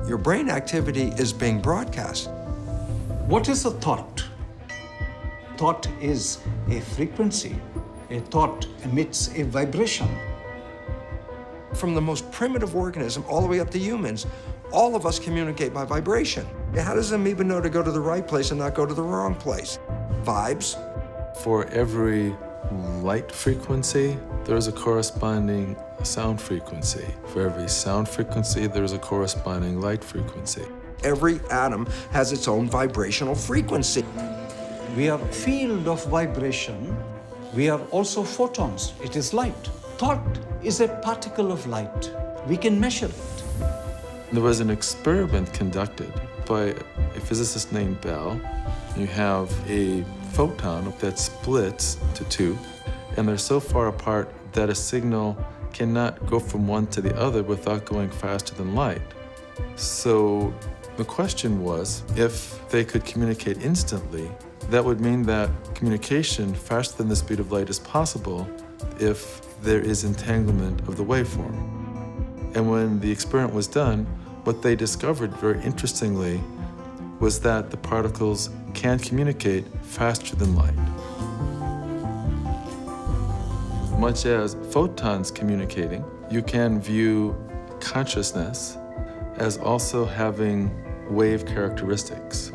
Your brain activity is being broadcast. What is a thought? Thought is a frequency. A thought emits a vibration. From the most primitive organism all the way up to humans, all of us communicate by vibration. How does an amoeba know to go to the right place and not go to the wrong place? Vibes. For every light frequency, there's a corresponding sound frequency. For every sound frequency, there's a corresponding light frequency. Every atom has its own vibrational frequency. We are a field of vibration. We are also photons. It is light. Thought is a particle of light. We can measure it. There was an experiment conducted by a physicist named Bell. You have a photon that splits to two, and they're so far apart that a signal cannot go from one to the other without going faster than light. So the question was, if they could communicate instantly, that would mean that communication faster than the speed of light is possible if there is entanglement of the waveform. And when the experiment was done, what they discovered very interestingly was that the particles can communicate faster than light. Much as photons communicating, you can view consciousness as also having wave characteristics,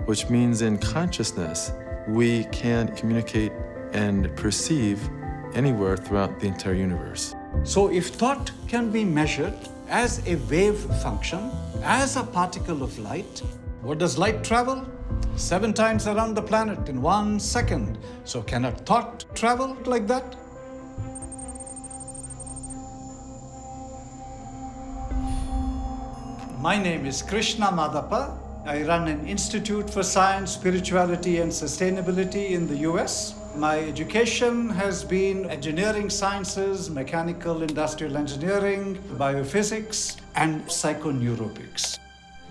which means in consciousness, we can communicate and perceive anywhere throughout the entire universe. So if thought can be measured as a wave function, as a particle of light, what does light travel? 7 times around the planet in 1 second. So can a thought travel like that? My name is Krishna Madhapa. I run an Institute for Science, Spirituality, and Sustainability in the US. My education has been engineering sciences, mechanical industrial engineering, biophysics, and psychoneurobics.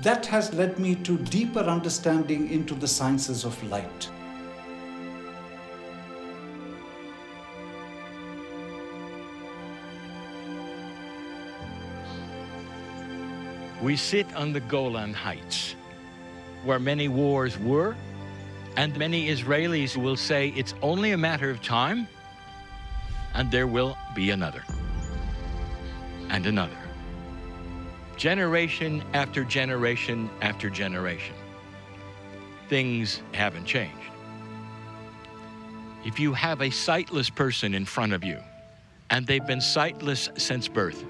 That has led me to deeper understanding into the sciences of light. We sit on the Golan Heights, where many wars were, and many Israelis will say it's only a matter of time, and there will be another, and another. Generation after generation after generation. Things haven't changed. If you have a sightless person in front of you, and they've been sightless since birth,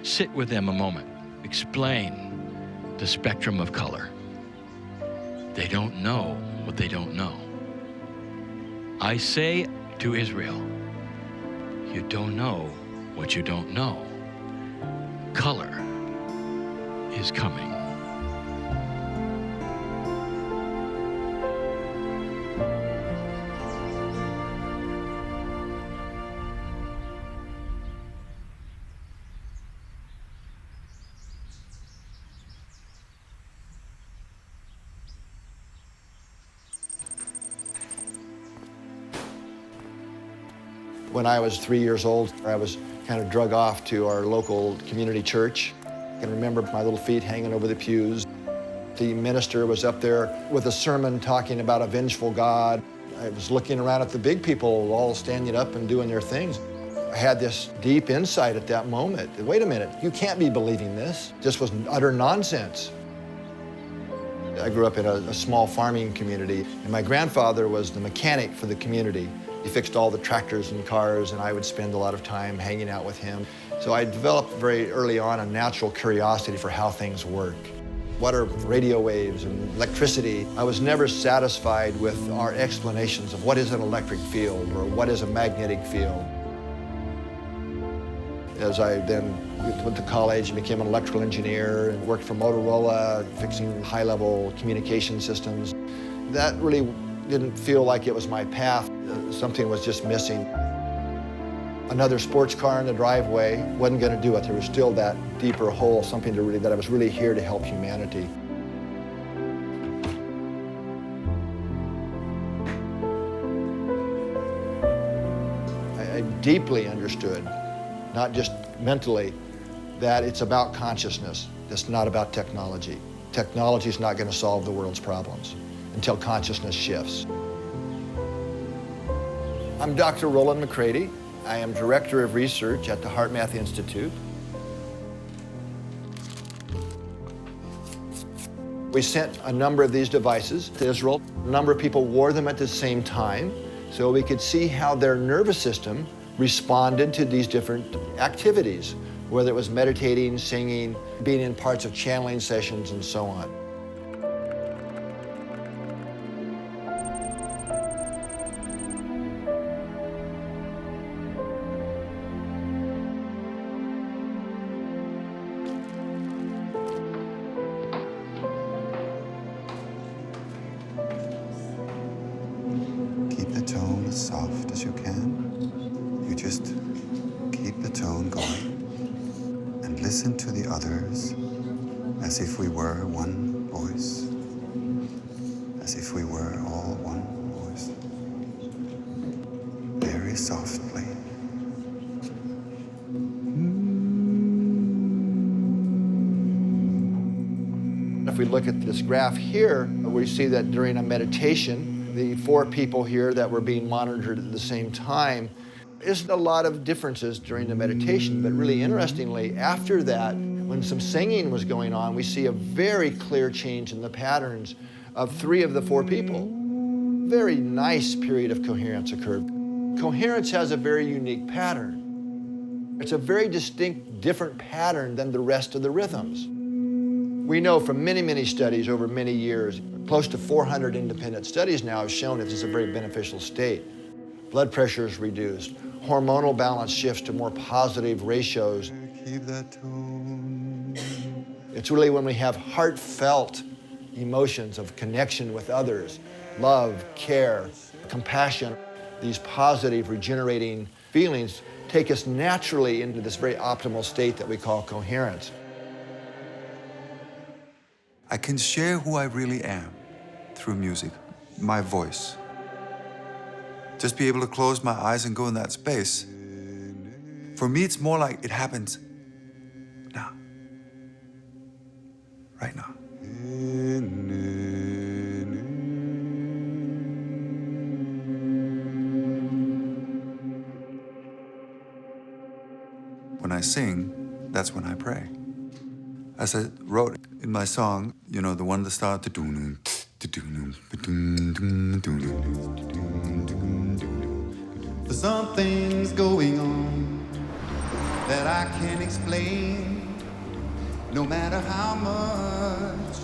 sit with them a moment. Explain the spectrum of color. They don't know what they don't know. I say to Israel, you don't know what you don't know. Color is coming. When I was 3 years old, I was kind of drug off to our local community church. I can remember my little feet hanging over the pews. The minister was up there with a sermon talking about a vengeful God. I was looking around at the big people all standing up and doing their things. I had this deep insight at that moment. Wait a minute, you can't be believing this. This was utter nonsense. I grew up in a small farming community, and my grandfather was the mechanic for the community. He fixed all the tractors and cars, and I would spend a lot of time hanging out with him. So I developed very early on a natural curiosity for how things work. What are radio waves and electricity? I was never satisfied with our explanations of what is an electric field or what is a magnetic field. as I then went to college and became an electrical engineer and worked for Motorola, fixing high-level communication systems. That really didn't feel like it was my path. Something was just missing. Another sports car in the driveway wasn't going to do it. There was still that deeper hole, something that I was really here to help humanity. I deeply understood, not just mentally, that it's about consciousness. It's not about technology. Technology is not going to solve the world's problems until consciousness shifts. I'm Dr. Roland McCready. I am Director of Research at the HeartMath Institute. We sent a number of these devices to Israel. A number of people wore them at the same time, so we could see how their nervous system responded to these different activities, whether it was meditating, singing, being in parts of channeling sessions, and so on. Keep the tone as soft as you can. You just keep the tone going and listen to the others as if we were one voice, as if we were all one voice. Very softly. If we look at this graph here, we see that during a meditation, the 4 people here that were being monitored at the same time, there's a lot of differences during the meditation, but really interestingly, after that, when some singing was going on, we see a very clear change in the patterns of 3 of the 4 people. Very nice period of coherence occurred. Coherence has a very unique pattern. It's a very distinct, different pattern than the rest of the rhythms. We know from many, many studies over many years, close to 400 independent studies now have shown it is a very beneficial state. Blood pressure is reduced. Hormonal balance shifts to more positive ratios. Keep that tone. It's really when we have heartfelt emotions of connection with others, love, care, compassion, these positive, regenerating feelings take us naturally into this very optimal state that we call coherence. I can share who I really am through music, my voice. Just be able to close my eyes and go in that space. For me, it's more like it happens now, right now. When I sing, that's when I pray. As I wrote in my song, you know, the one that starts Something's going on that I can't explain. No matter how much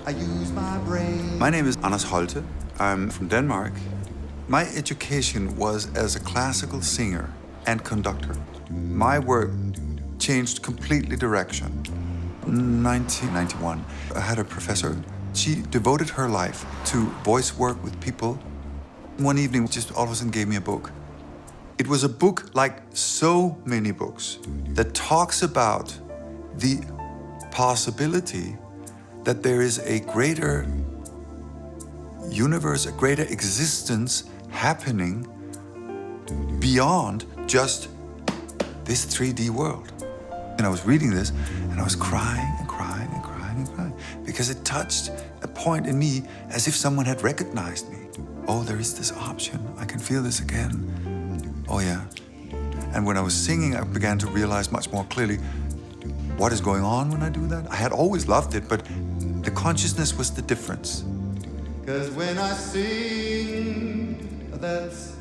I use my brain. My name is Anders Holte. I'm from Denmark. My education was as a classical singer and conductor. My work changed completely direction. 1991, I had a professor. She devoted her life to voice work with people. One evening, just all of a sudden gave me a book. It was a book like so many books that talks about the possibility that there is a greater universe, a greater existence happening beyond just this 3D world. And I was reading this and I was crying and crying and crying and crying because it touched a point in me as if someone had recognized me. Oh, there is this option. I can feel this again. Oh, yeah. And when I was singing, I began to realize much more clearly what is going on when I do that. I had always loved it, but the consciousness was the difference. 'Cause when I sing, that's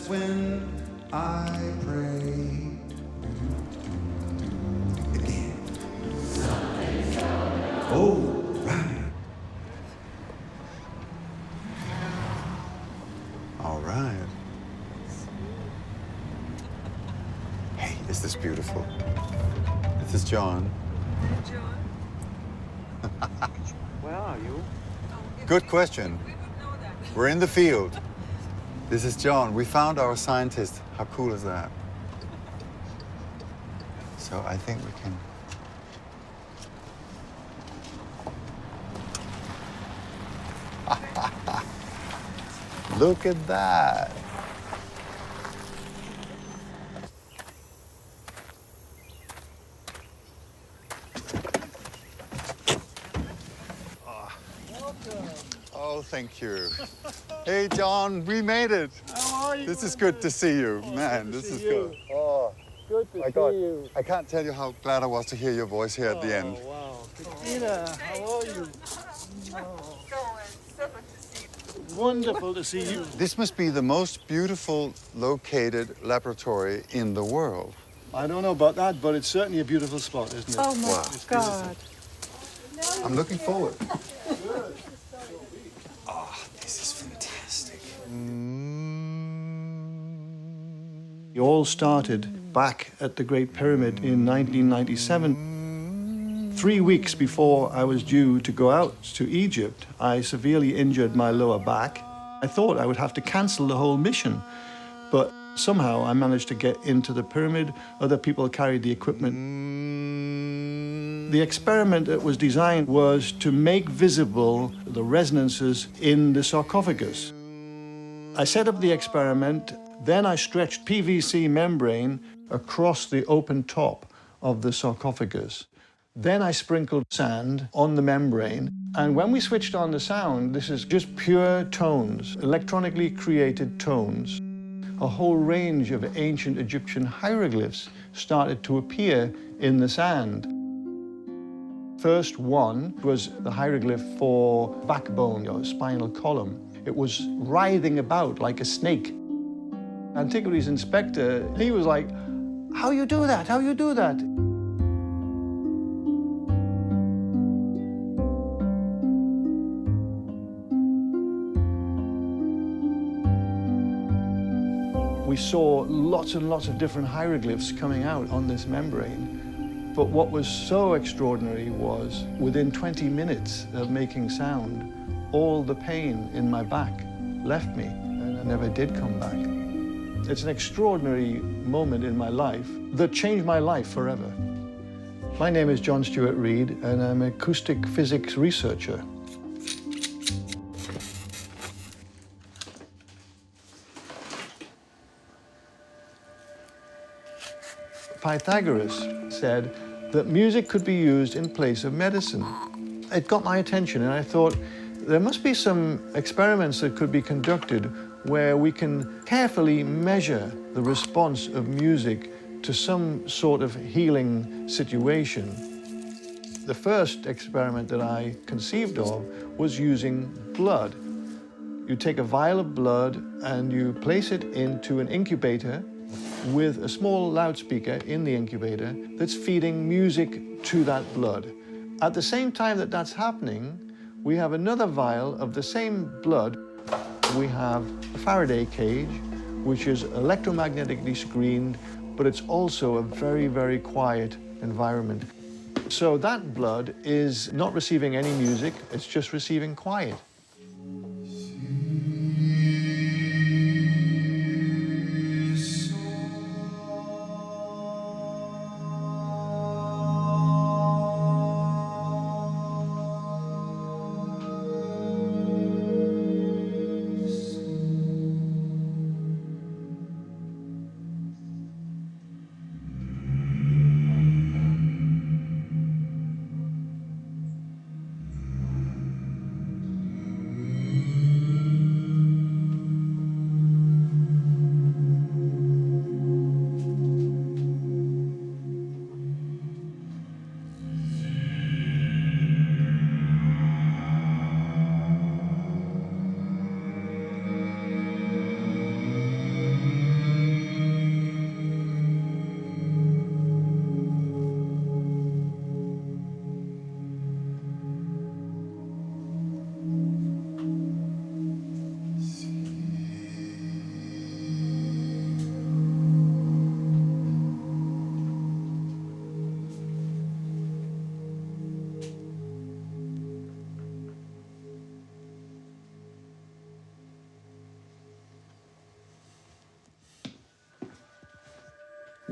when I pray. Oh, right. All right. Is this beautiful? This is John. Where are you? Good question. We're in the field. This is John. We found our scientist. How cool is that? So I think we can... Look at that. Oh, thank you. Hey, John, we made it. How are you? This is good to see you. Man, this is good. Oh, Good to my see God. you. I can't tell you how glad I was to hear your voice here at the end. Wow. Christina, how are you? Wonderful to see you. This must be the most beautiful located laboratory in the world. I don't know about that, but it's certainly a beautiful spot, isn't it? Oh my Wow. God. I'm looking forward. Oh, this is fantastic. It all started back at the Great Pyramid in 1997. 3 weeks before I was due to go out to Egypt, I severely injured my lower back. I thought I would have to cancel the whole mission, but somehow I managed to get into the pyramid. Other people carried the equipment. The experiment that was designed was to make visible the resonances in the sarcophagus. I set up the experiment, then I stretched PVC membrane across the open top of the sarcophagus. Then I sprinkled sand on the membrane, and when we switched on the sound, this is just pure tones, electronically created tones. A whole range of ancient Egyptian hieroglyphs started to appear in the sand. First one was the hieroglyph for backbone or spinal column. It was writhing about like a snake. Antiquities inspector, he was like, "How you do that? How you do that?" We saw lots and lots of different hieroglyphs coming out on this membrane. But what was so extraordinary was, within 20 minutes of making sound, all the pain in my back left me, and I never did come back. It's an extraordinary moment in my life that changed my life forever. My name is John Stuart Reid, and I'm an acoustic physics researcher. Pythagoras said that music could be used in place of medicine. It got my attention, and I thought there must be some experiments that could be conducted where we can carefully measure the response of music to some sort of healing situation. The first experiment that I conceived of was using blood. You take a vial of blood and you place it into an incubator with a small loudspeaker in the incubator that's feeding music to that blood. At the same time that that's happening, we have another vial of the same blood. We have a Faraday cage, which is electromagnetically screened, but it's also a very, very quiet environment. So that blood is not receiving any music, it's just receiving quiet.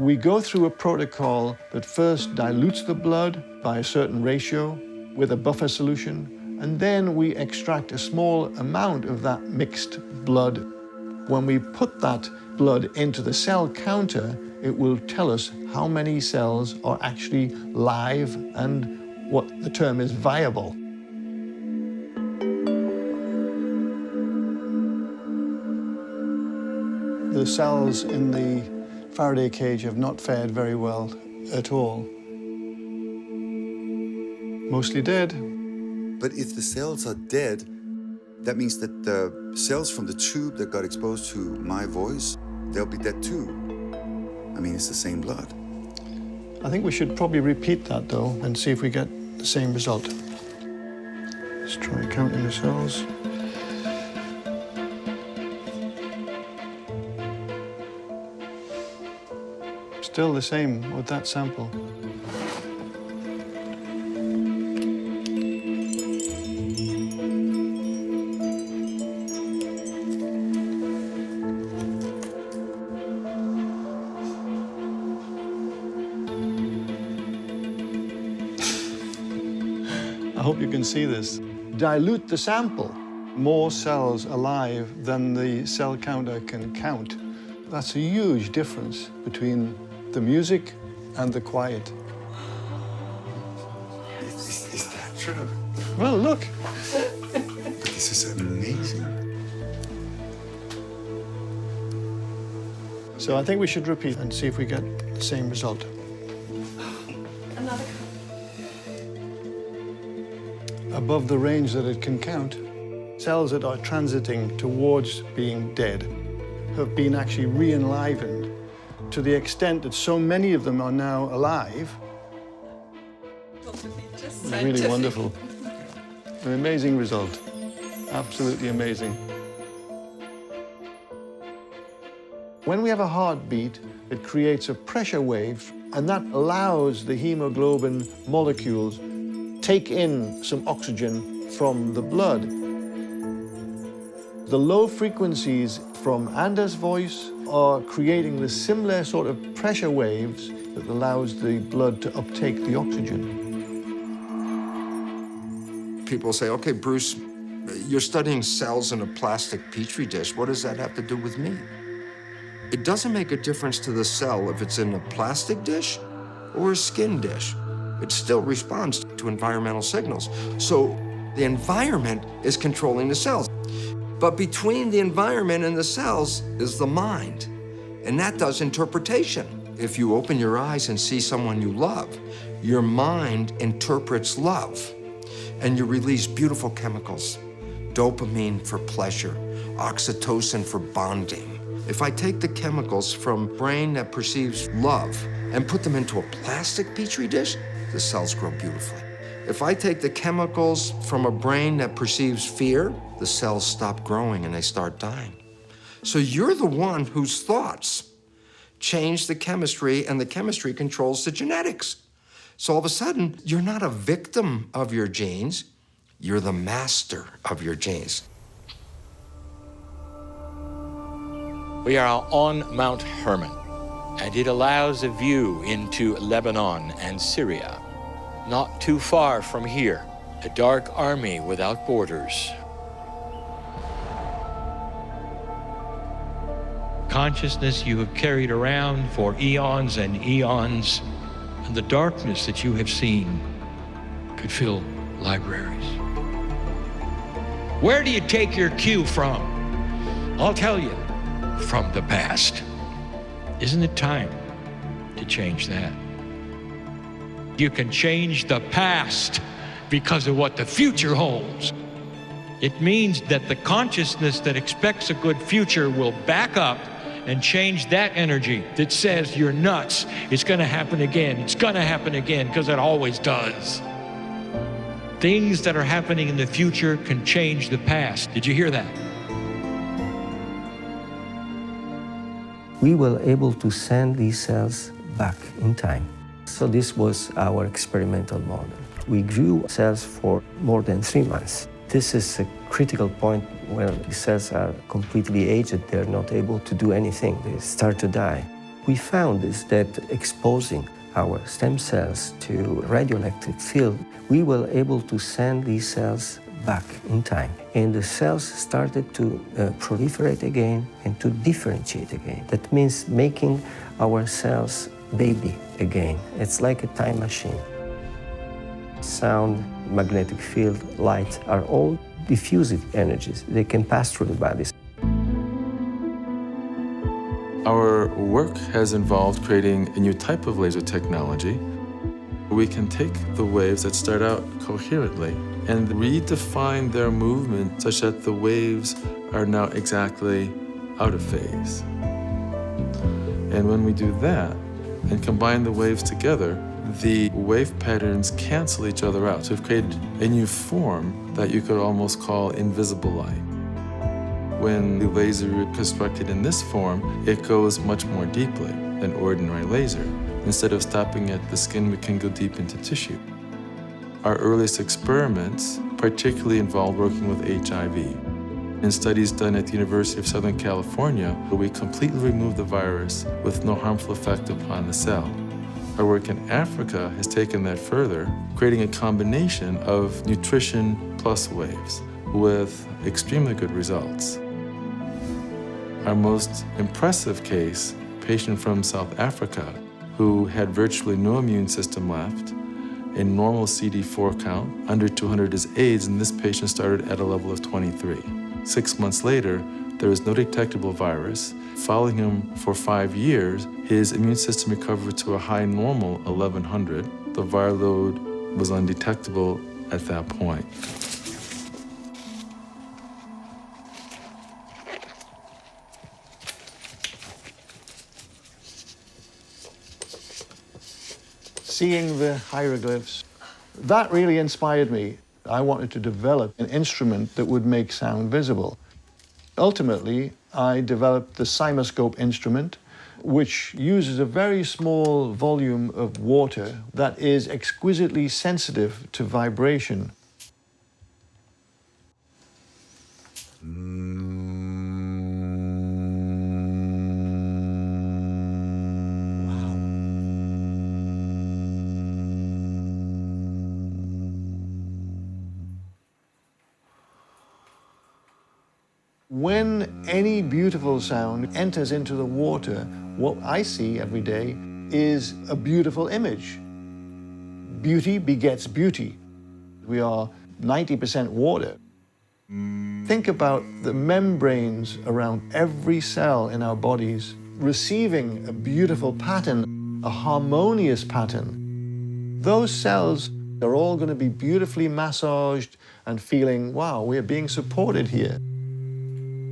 We go through a protocol that first dilutes the blood by a certain ratio with a buffer solution, and then we extract a small amount of that mixed blood. When we put that blood into the cell counter, it will tell us how many cells are actually live and what the term is viable. The cells in the Faraday cage have not fared very well at all. Mostly dead. But if the cells are dead, that means that the cells from the tube that got exposed to my voice, they'll be dead too. I mean, it's the same blood. I think we should probably repeat that, though, and see if we get the same result. Let's try counting the cells. Still the same with that sample. I hope you can see this. Dilute the sample. More cells alive than the cell counter can count. That's a huge difference between the music and the quiet. Is that true? Well, look. This is amazing. So I think we should repeat and see if we get the same result. Another. Above the range that it can count, cells that are transiting towards being dead have been actually re-enlivened to the extent that so many of them are now alive. It's really wonderful. An amazing result. Absolutely amazing. When we have a heartbeat, it creates a pressure wave, and that allows the hemoglobin molecules take in some oxygen from the blood. The low frequencies from Anders' voice are creating the similar sort of pressure waves that allows the blood to uptake the oxygen. People say, okay, Bruce, you're studying cells in a plastic petri dish. What does that have to do with me? It doesn't make a difference to the cell if it's in a plastic dish or a skin dish. It still responds to environmental signals. So the environment is controlling the cells. But between the environment and the cells is the mind, and that does interpretation. If you open your eyes and see someone you love, your mind interprets love, and you release beautiful chemicals. Dopamine for pleasure, oxytocin for bonding. If I take the chemicals from a brain that perceives love and put them into a plastic petri dish, the cells grow beautifully. If I take the chemicals from a brain that perceives fear, the cells stop growing and they start dying. So you're the one whose thoughts change the chemistry, and the chemistry controls the genetics. So all of a sudden, you're not a victim of your genes, you're the master of your genes. We are on Mount Hermon, and it allows a view into Lebanon and Syria. Not too far from here, a dark army without borders. Consciousness you have carried around for eons and eons, and the darkness that you have seen could fill libraries. Where do you take your cue from? I'll tell you, from the past. Isn't it time to change that? You can change the past because of what the future holds. It means that the consciousness that expects a good future will back up and change that energy that says you're nuts. It's gonna happen again. It's gonna happen again, because it always does. Things that are happening in the future can change the past. Did you hear that? We were able to send these cells back in time. So this was our experimental model. We grew cells for more than 3 months. This is a critical point where the cells are completely aged. They're not able to do anything. They start to die. we found is that exposing our stem cells to radioelectric field, we were able to send these cells back in time. And the cells started to proliferate again and to differentiate again. That means making our cells baby again. It's like a time machine. Sound, magnetic field, light are all diffusive energies. They can pass through the body. Our work has involved creating a new type of laser technology. We can take the waves that start out coherently and redefine their movement such that the waves are now exactly out of phase. And when we do that and combine the waves together, the wave patterns cancel each other out. So we've created a new form that you could almost call invisible light. When the laser is constructed in this form, it goes much more deeply than ordinary laser. Instead of stopping at the skin, we can go deep into tissue. Our earliest experiments particularly involved working with HIV. In studies done at the University of Southern California, we completely removed the virus with no harmful effect upon the cell. Our work in Africa has taken that further, creating a combination of nutrition plus waves with extremely good results. Our most impressive case, a patient from South Africa who had virtually no immune system left, a normal CD4 count, under 200 is AIDS, and this patient started at a level of 23. 6 months later, there was no detectable virus. Following him for 5 years, his immune system recovered to a high normal 1100. The viral load was undetectable at that point. Seeing the hieroglyphs, that really inspired me. I wanted to develop an instrument that would make sound visible. Ultimately, I developed the Cymoscope instrument, which uses a very small volume of water that is exquisitely sensitive to vibration. When any beautiful sound enters into the water, what I see every day is a beautiful image. Beauty begets beauty. We are 90% water. Think about the membranes around every cell in our bodies receiving a beautiful pattern, a harmonious pattern. Those cells are all going to be beautifully massaged and feeling, wow, we're being supported here.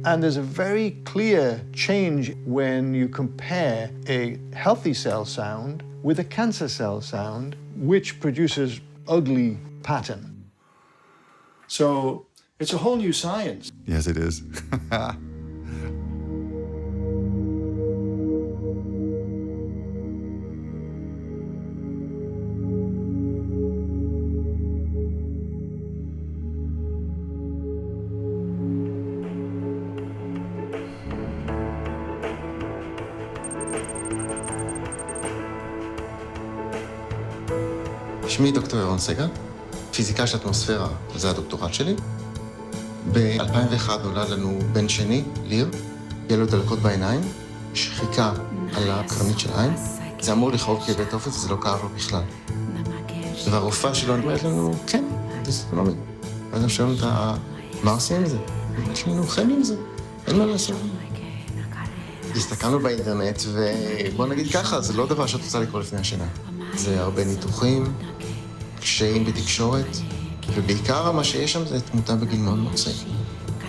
And there's a very clear change when you compare a healthy cell sound with a cancer cell sound, which produces ugly pattern. So it's a whole new science. Yes, it is. שמי דוקטור ירון סגל, פיזיקה של אטמוספירה, זה הדוקטורט שלי. ב-2001 נולד לנו בן שני, ליר, יהיה לו דלקות בעיניים, שחיקה על הקרנית של העין. זה אמור לכאוב כאבי תופת וזה לא כאב לו בכלל. והרופאה שלו אומרת לנו, כן, זה לא מבין. ואז הם שואלים אותה, מה עושים עם זה? יש לנו חיים עם זה, אין מה לעשות. הסתכלנו באינטרנט, ובוא נגיד ככה, זה לא דבר שאת רוצה לקרוא לפני השינה. זה הרבה ניתוחים, קשיים בתקשורת, ובעיקר מה שיש שם זה תמותה בגיל מאוד מאוד צעיר,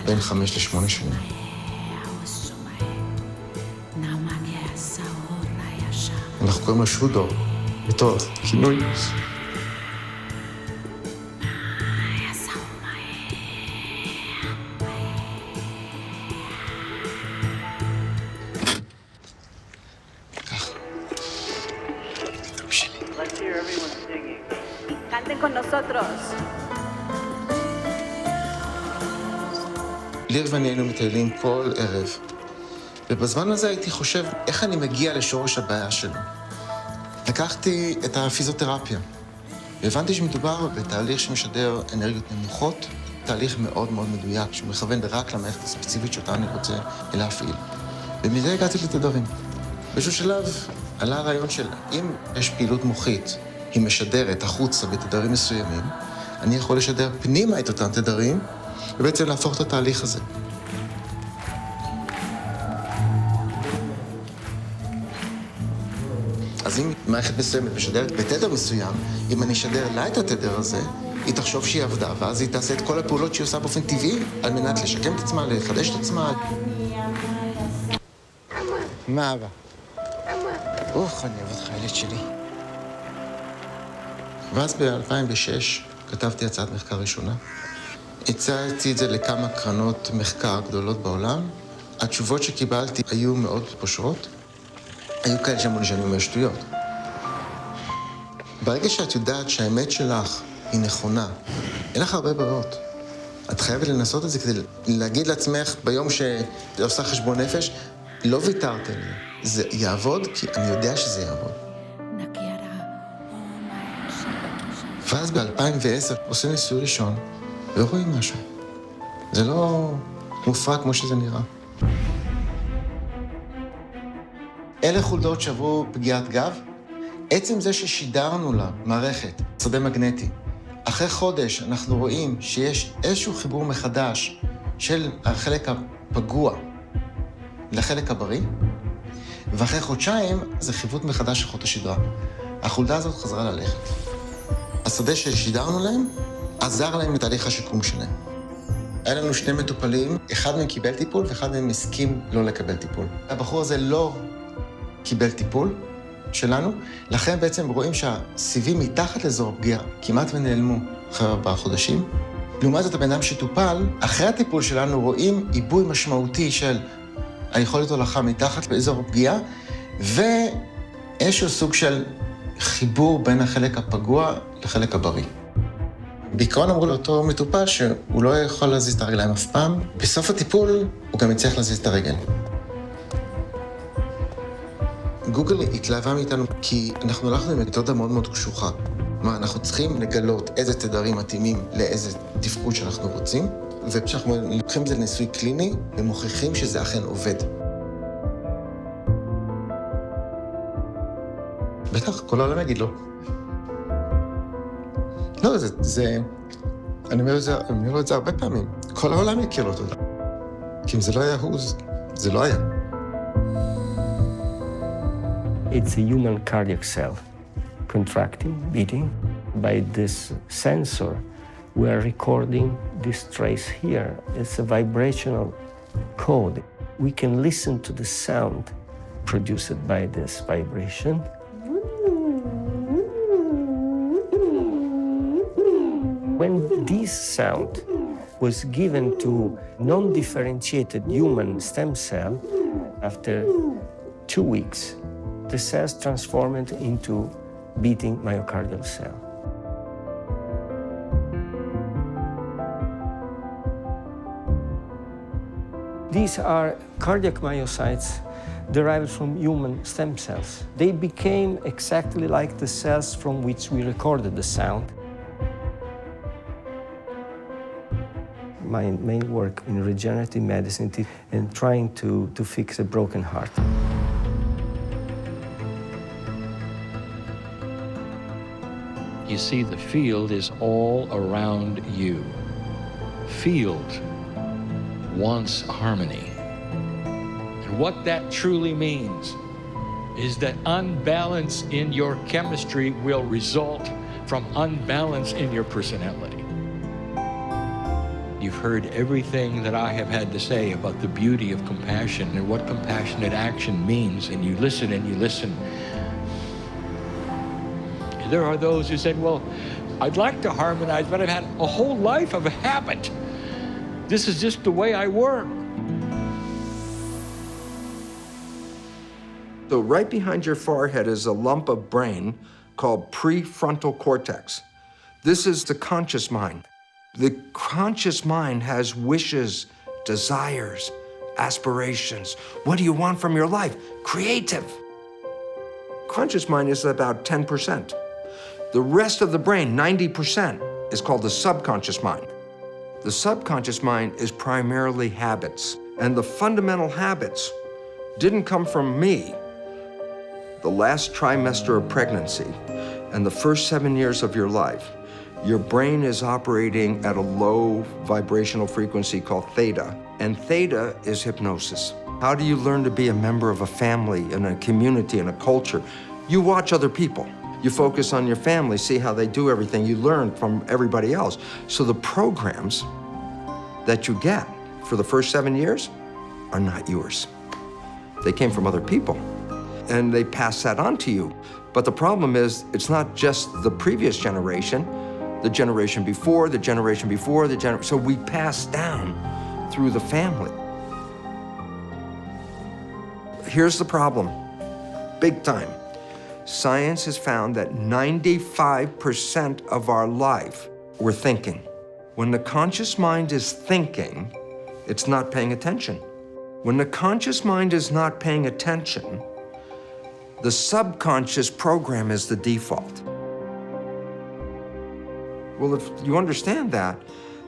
בין 5 ל-8 שנים. אנחנו קוראים לו שודו, בתור כינוי. ליר ואני היינו מטיילים כל ערב ובזמן הזה הייתי חושב, איך אני מגיע לשורש הבעיה שלו? לקחתי את הפיזיותרפיה, והבנתי שמדובר בתהליך שמשדר אנרגיות נמוכות, תהליך מאוד מאוד מדויק, שהוא מכוון רק למערכת הספציפית שאותה אני רוצה להפעיל. ומזה הגעתי לתדרים. באיזשהו שלב עלה הרעיון של אם יש פעילות מוחית, היא משדרת החוצה בתדרים מסוימים, אני יכול לשדר פנימה את אותם תדרים, ובעצם להפוך את התהליך הזה. אז אם מערכת מסוימת משדרת בתדר מסוים, אם אני אשדר לה את התדר הזה, היא תחשוב שהיא עבדה, ואז היא תעשה את כל הפעולות שהיא עושה באופן טבעי, על מנת לשקם את עצמה, לחדש את עצמה. מה אבא? אוח, אני אוהב אותך, ילד שלי. ואז ב-2006 כתבתי הצעת מחקר ראשונה. הצעתי את זה לכמה קרנות מחקר גדולות בעולם. התשובות שקיבלתי היו מאוד פושרות. היו כאלה שאמרו לי שאני אומר שטויות. ברגע שאת יודעת שהאמת שלך היא נכונה, אין לך הרבה ברירות. את חייבת לנסות את זה כדי להגיד לעצמך ביום שאת עושה חשבון נפש, לא ויתרת לי. זה יעבוד כי אני יודע שזה יעבוד. ואז ב-2010 עושים ניסוי ראשון ורואים משהו. זה לא מופרע כמו שזה נראה. אלה חולדות שעברו פגיעת גב. עצם זה ששידרנו לה מערכת, שדה מגנטי, אחרי חודש אנחנו רואים שיש איזשהו חיבור מחדש של החלק הפגוע לחלק הבריא, ואחרי חודשיים זה חיווט מחדש של חוט השדרה. החולדה הזאת חזרה ללכת. השדה ששידרנו להם עזר להם לתהליך השיקום שלהם. היה לנו שני מטופלים, אחד מהם קיבל טיפול ואחד מהם הסכים לא לקבל טיפול. הבחור הזה לא קיבל טיפול שלנו, לכן בעצם רואים שהסיבים מתחת לאזור הפגיעה כמעט ונעלמו אחרי 4 חודשים. לעומת זאת, הבן אדם שטופל, אחרי הטיפול שלנו רואים עיבוי משמעותי של היכולת הולכה מתחת לאזור הפגיעה, ואיזשהו סוג של חיבור בין החלק הפגוע לחלק הבריא. בעיקרון אמרו לאותו מטופל שהוא לא יכול להזיז את הרגליים אף פעם. בסוף הטיפול הוא גם יצטרך להזיז את הרגל. גוגל התלהבה מאיתנו כי אנחנו הלכנו עם מתודה מאוד מאוד קשוחה. מה, אנחנו צריכים לגלות איזה תדרים מתאימים לאיזה תפקוד שאנחנו רוצים, וכשאנחנו לוקחים את זה לניסוי קליני, ומוכיחים שזה אכן עובד. בטח, כל העולם יגיד לא. לא, אני אומר את זה הרבה פעמים. כל העולם יכיר לו תודה. כי אם זה לא היה זה לא היה. It's a human cardiac cell, contracting, beating. By this sensor, we are recording this trace here. It's a vibrational code. We can listen to the sound produced by this vibration. When this sound was given to non-differentiated human stem cell, after 2 weeks, the cells transformed into beating myocardial cell. These are cardiac myocytes derived from human stem cells. They became exactly like the cells from which we recorded the sound. My main work in regenerative medicine and trying to fix a broken heart. You see, the field is all around you. Field wants harmony. And what that truly means is that unbalance in your chemistry will result from unbalance in your personality. You've heard everything that I have had to say about the beauty of compassion and what compassionate action means, and you listen and you listen. There are those who said, well, I'd like to harmonize, but I've had a whole life of a habit. This is just the way I work. So right behind your forehead is a lump of brain called prefrontal cortex. This is the conscious mind. The conscious mind has wishes, desires, aspirations. What do you want from your life? Creative. Conscious mind is about 10%. The rest of the brain, 90%, is called the subconscious mind. The subconscious mind is primarily habits, and the fundamental habits didn't come from me. The last trimester of pregnancy and the first 7 years of your life, your brain is operating at a low vibrational frequency called theta, and theta is hypnosis. How do you learn to be a member of a family, in a community, in a culture? You watch other people. You focus on your family, see how they do everything. You learn from everybody else. So the programs that you get for the first 7 years are not yours. They came from other people, and they pass that on to you. But the problem is, it's not just the previous generation, the generation before, the generation before, so we pass down through the family. Here's the problem, big time. Science has found that 95% of our life, we're thinking. When the conscious mind is thinking, it's not paying attention. When the conscious mind is not paying attention, the subconscious program is the default. Well, if you understand that,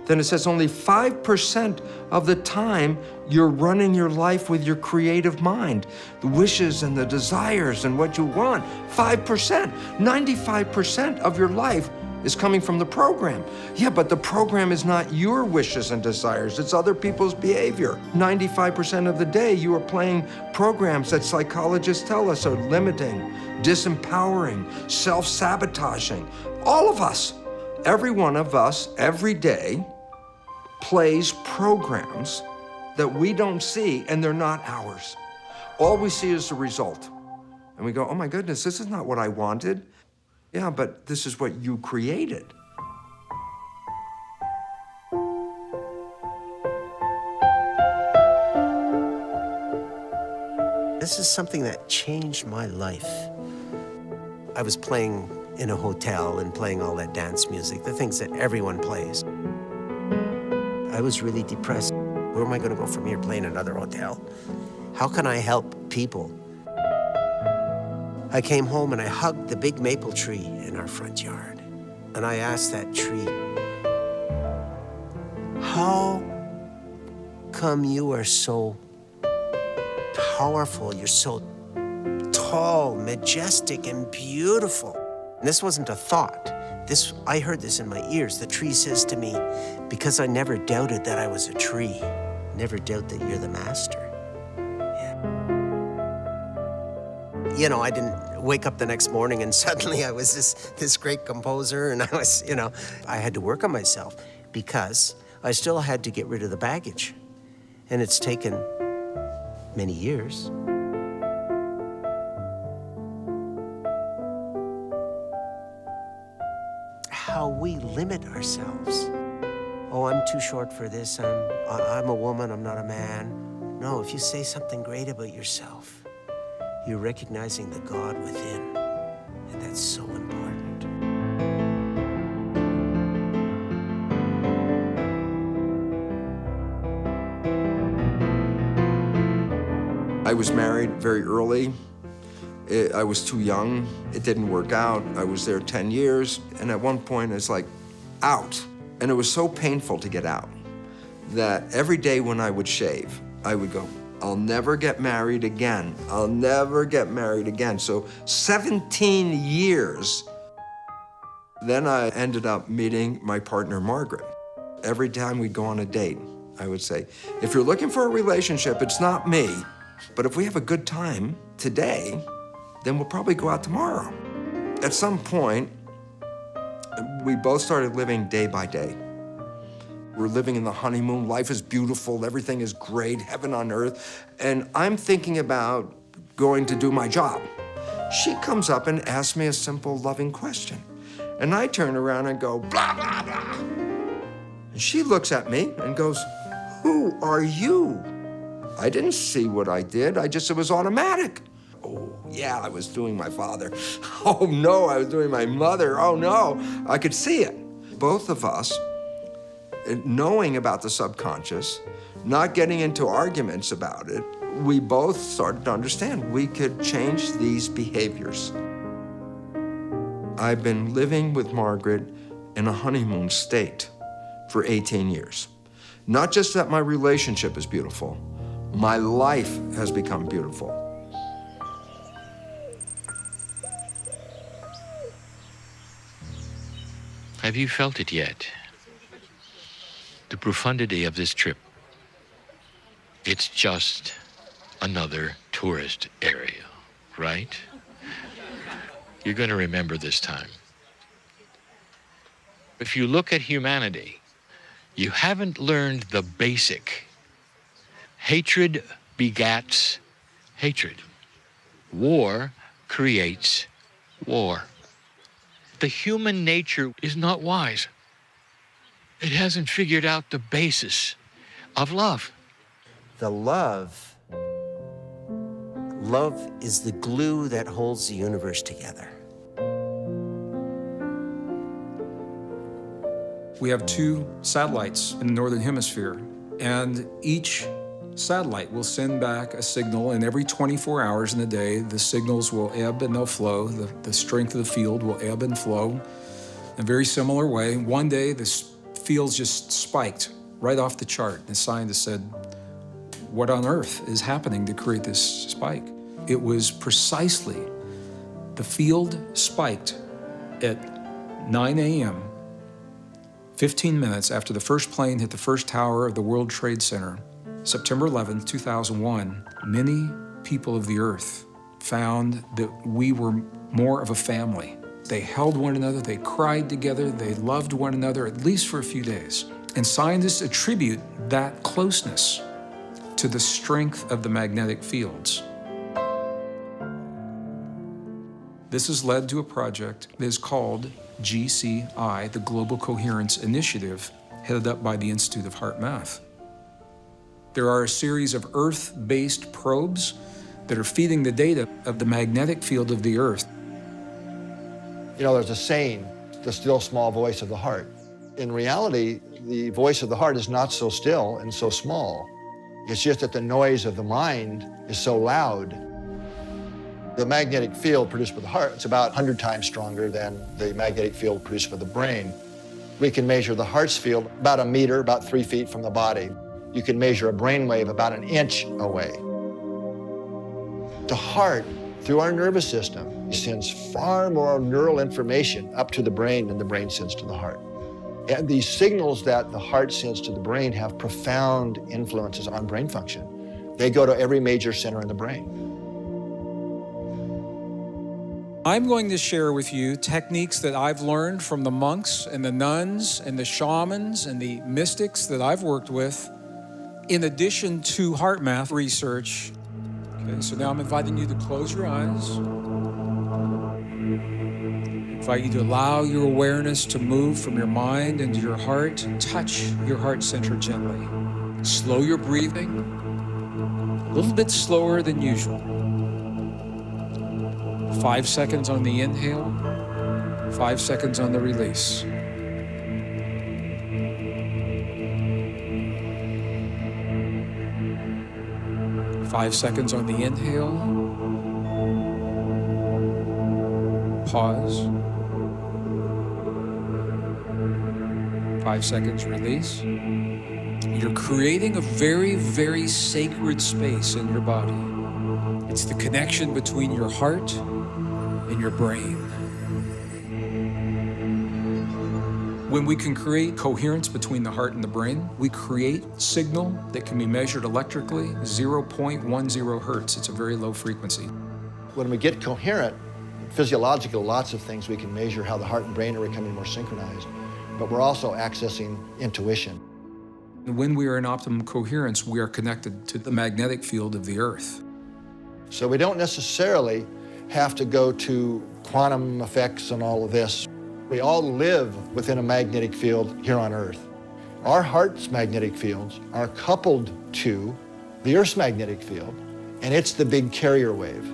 then it says only 5% of the time you're running your life with your creative mind, the wishes and the desires and what you want. 5%. 95% of your life is coming from the program. Yeah, but the program is not your wishes and desires, it's other people's behavior. 95% of the day you are playing programs that psychologists tell us are limiting, disempowering, self-sabotaging. All of us. Every one of us, every day, plays programs that we don't see, and they're not ours. All we see is the result. And we go, oh my goodness, this is not what I wanted. Yeah, but this is what you created. This is something that changed my life. I was playing in a hotel and playing all that dance music, the things that everyone plays. I was really depressed. Where am I gonna go from here, playing another hotel? How can I help people? I came home and I hugged the big maple tree in our front yard. And I asked that tree, how come you are so powerful, you're so tall, majestic, and beautiful? And this wasn't a thought. I heard this in my ears. The tree says to me, because I never doubted that I was a tree, never doubt that you're the master. Yeah. You know, I didn't wake up the next morning and suddenly I was this great composer, and I was, I had to work on myself because I still had to get rid of the baggage. And it's taken many years. How we limit ourselves. Oh, I'm too short for this. I'm a woman, I'm not a man. No, if you say something great about yourself, you're recognizing the God within, and that's so important. I was married very early. I was too young. It didn't work out. I was there 10 years, and at one point it's like, out. And it was so painful to get out that every day when I would shave, I would go, I'll never get married again. I'll never get married again. So 17 years. Then I ended up meeting my partner, Margaret. Every time we'd go on a date, I would say, if you're looking for a relationship, it's not me. But if we have a good time today, then we'll probably go out tomorrow. At some point, we both started living day by day. We're living in the honeymoon, life is beautiful, everything is great, heaven on earth, and I'm thinking about going to do my job. She comes up and asks me a simple, loving question. And I turn around and go, blah, blah, blah. And she looks at me and goes, who are you? I didn't see what I did, it was automatic. Oh, yeah, I was doing my father. Oh, no, I was doing my mother. Oh, no, I could see it. Both of us, knowing about the subconscious, not getting into arguments about it, we both started to understand we could change these behaviors. I've been living with Margaret in a honeymoon state for 18 years. Not just that my relationship is beautiful, my life has become beautiful. Have you felt it yet? The profundity of this trip. It's just another tourist area, right? You're going to remember this time. If you look at humanity, you haven't learned the basic. Hatred begats hatred. War creates war. The human nature is not wise. It hasn't figured out the basis of love. The love is the glue that holds the universe together. We have 2 satellites in the Northern Hemisphere, and each satellite will send back a signal, and every 24 hours in the day, the signals will ebb and they'll flow. The strength of the field will ebb and flow in a very similar way. One day, this field just spiked right off the chart. The scientists said, what on earth is happening to create this spike? It was precisely the field spiked at 9 a.m., 15 minutes after the first plane hit the first tower of the World Trade Center, September 11th, 2001. Many people of the earth found that we were more of a family. They held one another, they cried together, they loved one another, at least for a few days. And scientists attribute that closeness to the strength of the magnetic fields. This has led to a project that is called GCI, the Global Coherence Initiative, headed up by the Institute of Heart Math. There are a series of Earth-based probes that are feeding the data of the magnetic field of the Earth. You know, there's a saying, the still small voice of the heart. In reality, the voice of the heart is not so still and so small. It's just that the noise of the mind is so loud. The magnetic field produced by the heart, it's about 100 times stronger than the magnetic field produced by the brain. We can measure the heart's field about a meter, about 3 feet from the body. You can measure a brain wave about an inch away. The heart, through our nervous system, sends far more neural information up to the brain than the brain sends to the heart. And these signals that the heart sends to the brain have profound influences on brain function. They go to every major center in the brain. I'm going to share with you techniques that I've learned from the monks and the nuns and the shamans and the mystics that I've worked with, in addition to heart math research. Okay, so now I'm inviting you to close your eyes. I invite you to allow your awareness to move from your mind into your heart. Touch your heart center gently. Slow your breathing, a little bit slower than usual. 5 seconds on the inhale, 5 seconds on the release. Five seconds on the inhale. Pause. 5 seconds release. You're creating a very, very sacred space in your body. It's the connection between your heart and your brain. When we can create coherence between the heart and the brain, we create signal that can be measured electrically, 0.10 hertz. It's a very low frequency. When we get coherent, physiological, lots of things we can measure how the heart and brain are becoming more synchronized, but we're also accessing intuition. When we are in optimum coherence, we are connected to the magnetic field of the Earth. So we don't necessarily have to go to quantum effects and all of this. We all live within a magnetic field here on Earth. Our heart's magnetic fields are coupled to the Earth's magnetic field, and it's the big carrier wave.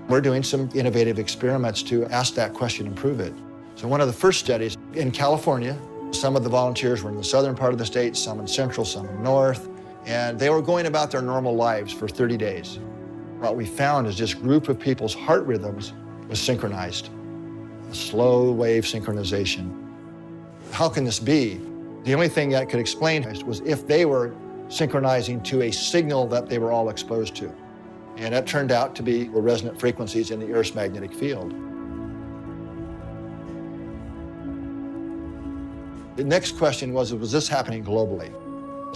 We're doing some innovative experiments to ask that question and prove it. So one of the first studies in California, Some of the volunteers were in the southern part of the state, some in central, some in north, and they were going about their normal lives for 30 days. What we found is this group of people's heart rhythms was synchronized, a slow wave synchronization. How can this be? The only thing that could explain it was if they were synchronizing to a signal that they were all exposed to. And that turned out to be the resonant frequencies in the Earth's magnetic field. The next question was this happening globally?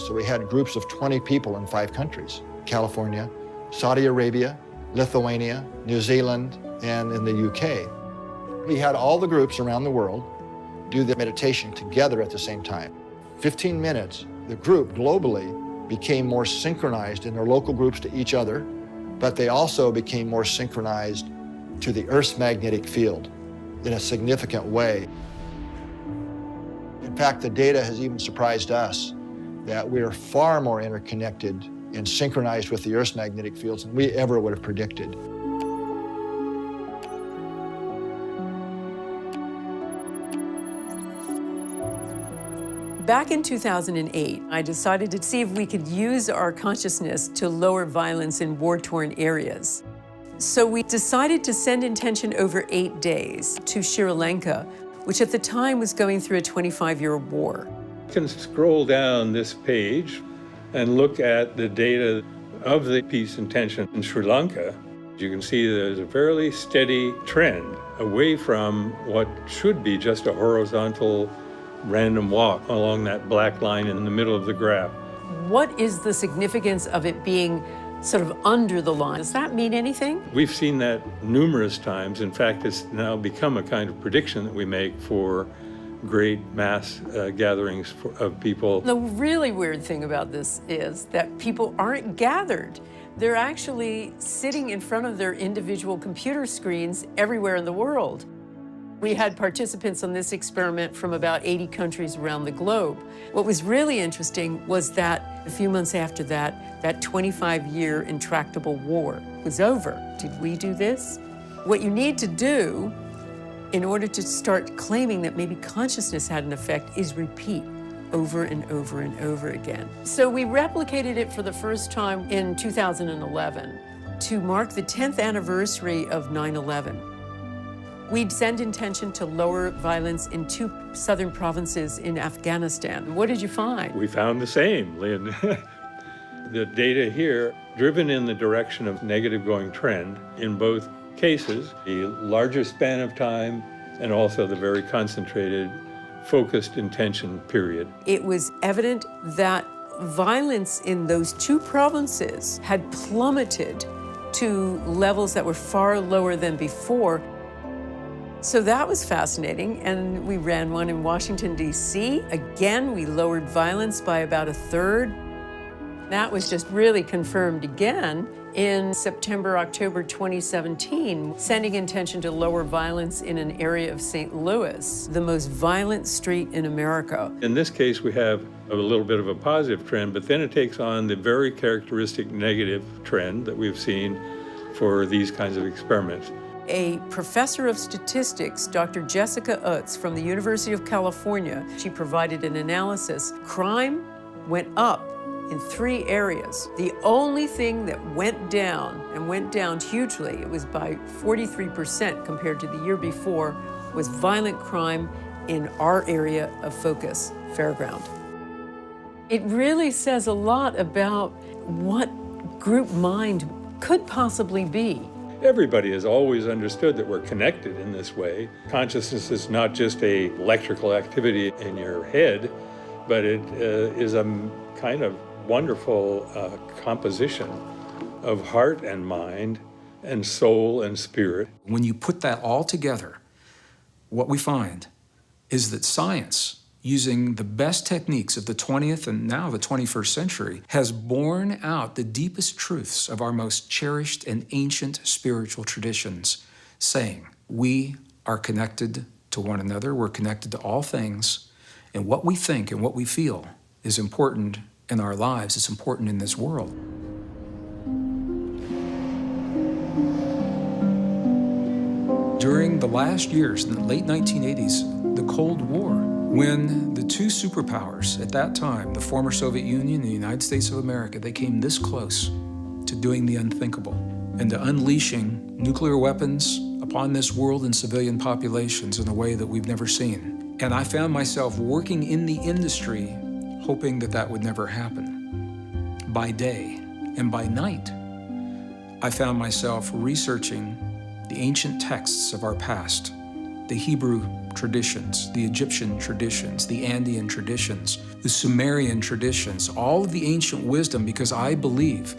So we had groups of 20 people in 5 countries: California, Saudi Arabia, Lithuania, New Zealand, and in the UK. We had all the groups around the world do the meditation together at the same time. 15 minutes, the group globally became more synchronized in their local groups to each other, but they also became more synchronized to the Earth's magnetic field in a significant way. In fact, the data has even surprised us that we are far more interconnected and synchronized with the Earth's magnetic fields than we ever would have predicted. Back in 2008, I decided to see if we could use our consciousness to lower violence in war-torn areas. So we decided to send intention over 8 days to Sri Lanka, which at the time was going through a 25-year war. You can scroll down this page and look at the data of the peace intention in Sri Lanka. You can see there's a fairly steady trend away from what should be just a horizontal random walk along that black line in the middle of the graph. What is the significance of it being sort of under the line? Does that mean anything? We've seen that numerous times. In fact, it's now become a kind of prediction that we make for great mass gatherings of people. The really weird thing about this is that people aren't gathered. They're actually sitting in front of their individual computer screens everywhere in the world. We had participants on this experiment from about 80 countries around the globe. What was really interesting was that a few months after that, that 25-year intractable war was over. Did we do this? What you need to do in order to start claiming that maybe consciousness had an effect is repeat over and over and over again. So we replicated it for the first time in 2011 to mark the 10th anniversary of 9/11. We'd send intention to lower violence in 2 southern provinces in Afghanistan. What did you find? We found the same, Lynn. The data here, driven in the direction of negative going trend in both cases, the larger span of time and also the very concentrated, focused intention period. It was evident that violence in those 2 provinces had plummeted to levels that were far lower than before. So that was fascinating, and we ran one in Washington, D.C. Again, we lowered violence by about 1/3. That was just really confirmed again in September, October 2017, sending intention to lower violence in an area of St. Louis, the most violent street in America. In this case, we have a little bit of a positive trend, but then it takes on the very characteristic negative trend that we've seen for these kinds of experiments. A professor of statistics, Dr. Jessica Utz from the University of California, she provided an analysis. Crime went up in 3 areas. The only thing that went down, and went down hugely, it was by 43% compared to the year before, was violent crime in our area of focus, Fairground. It really says a lot about what group mind could possibly be. Everybody has always understood that we're connected in this way. Consciousness is not just an electrical activity in your head, but it is a kind of wonderful composition of heart and mind and soul and spirit. When you put that all together, what we find is that science, using the best techniques of the 20th and now the 21st century, has borne out the deepest truths of our most cherished and ancient spiritual traditions, saying we are connected to one another, we're connected to all things, and what we think and what we feel is important in our lives, it's important in this world. During the last years, in the late 1980s, the Cold War When the two superpowers at that time, the former Soviet Union and the United States of America, they came this close to doing the unthinkable and to unleashing nuclear weapons upon this world and civilian populations in a way that we've never seen. And I found myself working in the industry, hoping that that would never happen. By day and by night, I found myself researching the ancient texts of our past, the Hebrew traditions, the Egyptian traditions, the Andean traditions, the Sumerian traditions, all of the ancient wisdom, because I believe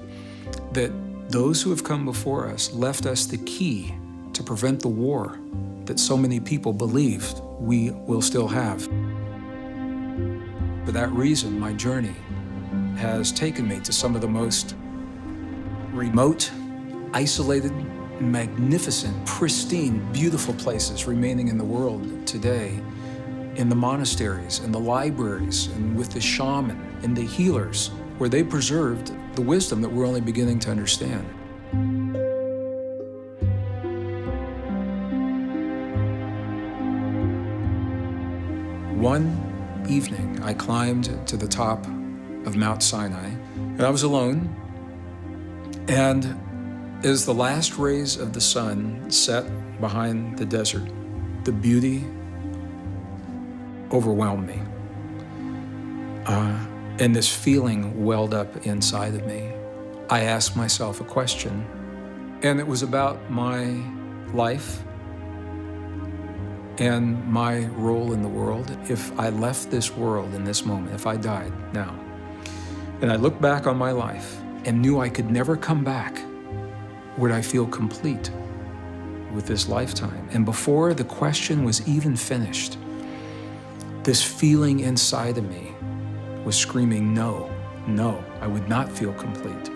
that those who have come before us left us the key to prevent the war that so many people believed we will still have. For that reason, my journey has taken me to some of the most remote, isolated, magnificent, pristine, beautiful places remaining in the world today, in the monasteries, in the libraries, and with the shaman and the healers, where they preserved the wisdom that we're only beginning to understand. One evening, I climbed to the top of Mount Sinai, and I was alone, and as the last rays of the sun set behind the desert, the beauty overwhelmed me. And this feeling welled up inside of me. I asked myself a question, and it was about my life and my role in the world. If I left this world in this moment, if I died now, and I looked back on my life and knew I could never come back, would I feel complete with this lifetime? And before the question was even finished, this feeling inside of me was screaming, no, no, I would not feel complete.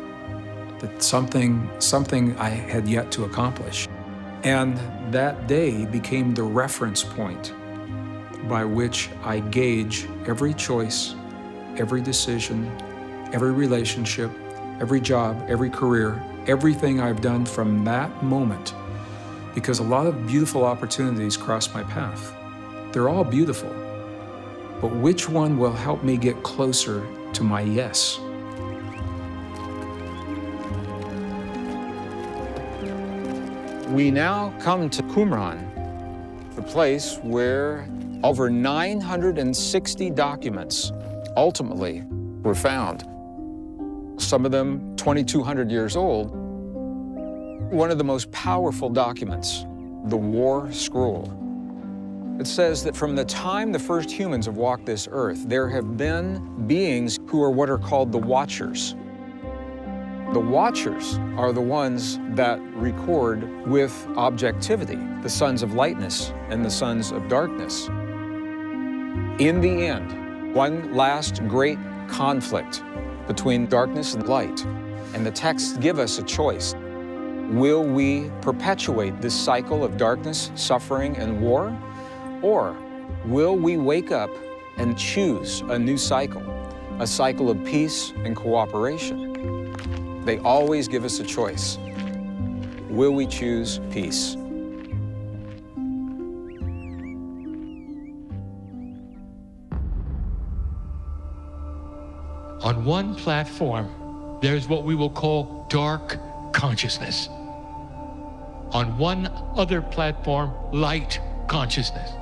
That something I had yet to accomplish. And that day became the reference point by which I gauge every choice, every decision, every relationship, every job, every career, everything I've done from that moment, because a lot of beautiful opportunities cross my path. They're all beautiful, but which one will help me get closer to my yes? We now come to Qumran, the place where over 960 documents ultimately were found. Some of them 2,200 years old. One of the most powerful documents, the War Scroll. It says that from the time the first humans have walked this earth, there have been beings who are what are called the Watchers. The Watchers are the ones that record with objectivity, the sons of lightness and the sons of darkness. In the end, one last great conflict between darkness and light. And the texts give us a choice. Will we perpetuate this cycle of darkness, suffering, and war? Or will we wake up and choose a new cycle, a cycle of peace and cooperation? They always give us a choice. Will we choose peace? On one platform, there's what we will call dark consciousness. On one other platform, light consciousness.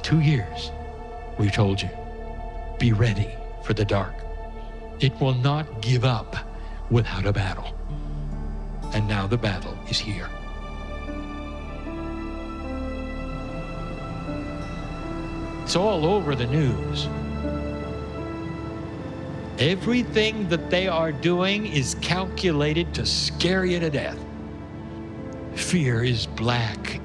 2 years, we told you, be ready for the dark. It will not give up without a battle. And now the battle is here. It's all over the news. Everything that they are doing is calculated to scare you to death. Fear is black.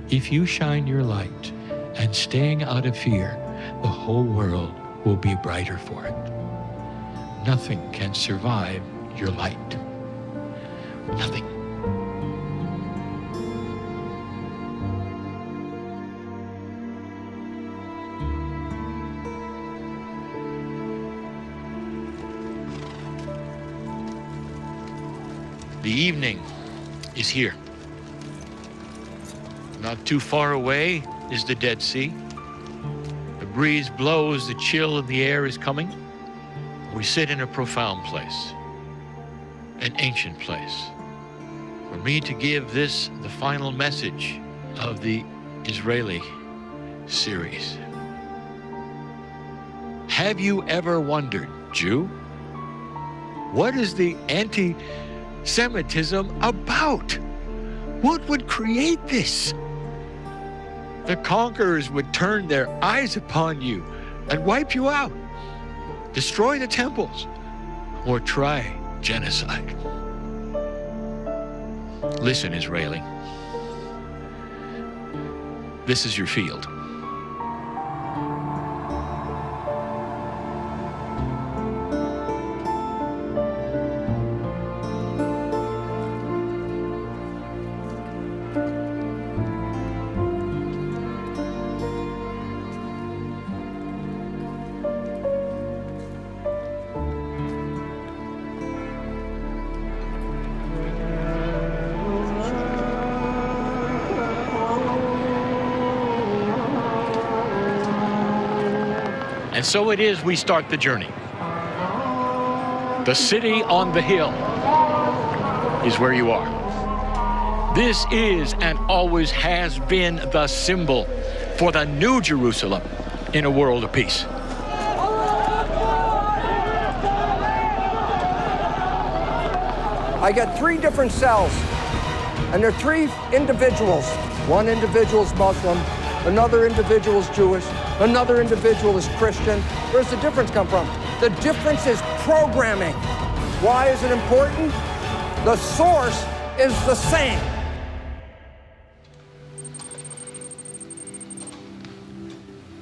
If you shine your light and staying out of fear, the whole world will be brighter for it. Nothing can survive your light. Nothing. The evening is here. Not too far away is the Dead Sea. The breeze blows, the chill in the air is coming. We sit in a profound place, an ancient place. For me to give this the final message of the Israeli series. Have you ever wondered, Jew, what is the anti-Semitism about? What would create this? The conquerors would turn their eyes upon you and wipe you out, destroy the temples, or try genocide. Listen, Israeli. This is your field. And so it is we start the journey. The city on the hill is where you are. This is and always has been the symbol for the new Jerusalem in a world of peace. I got 3 different cells, and they're 3 individuals. One individual is Muslim, another individual is Jewish, another individual is Christian. Where's the difference come from? The difference is programming. Why is it important? The source is the same.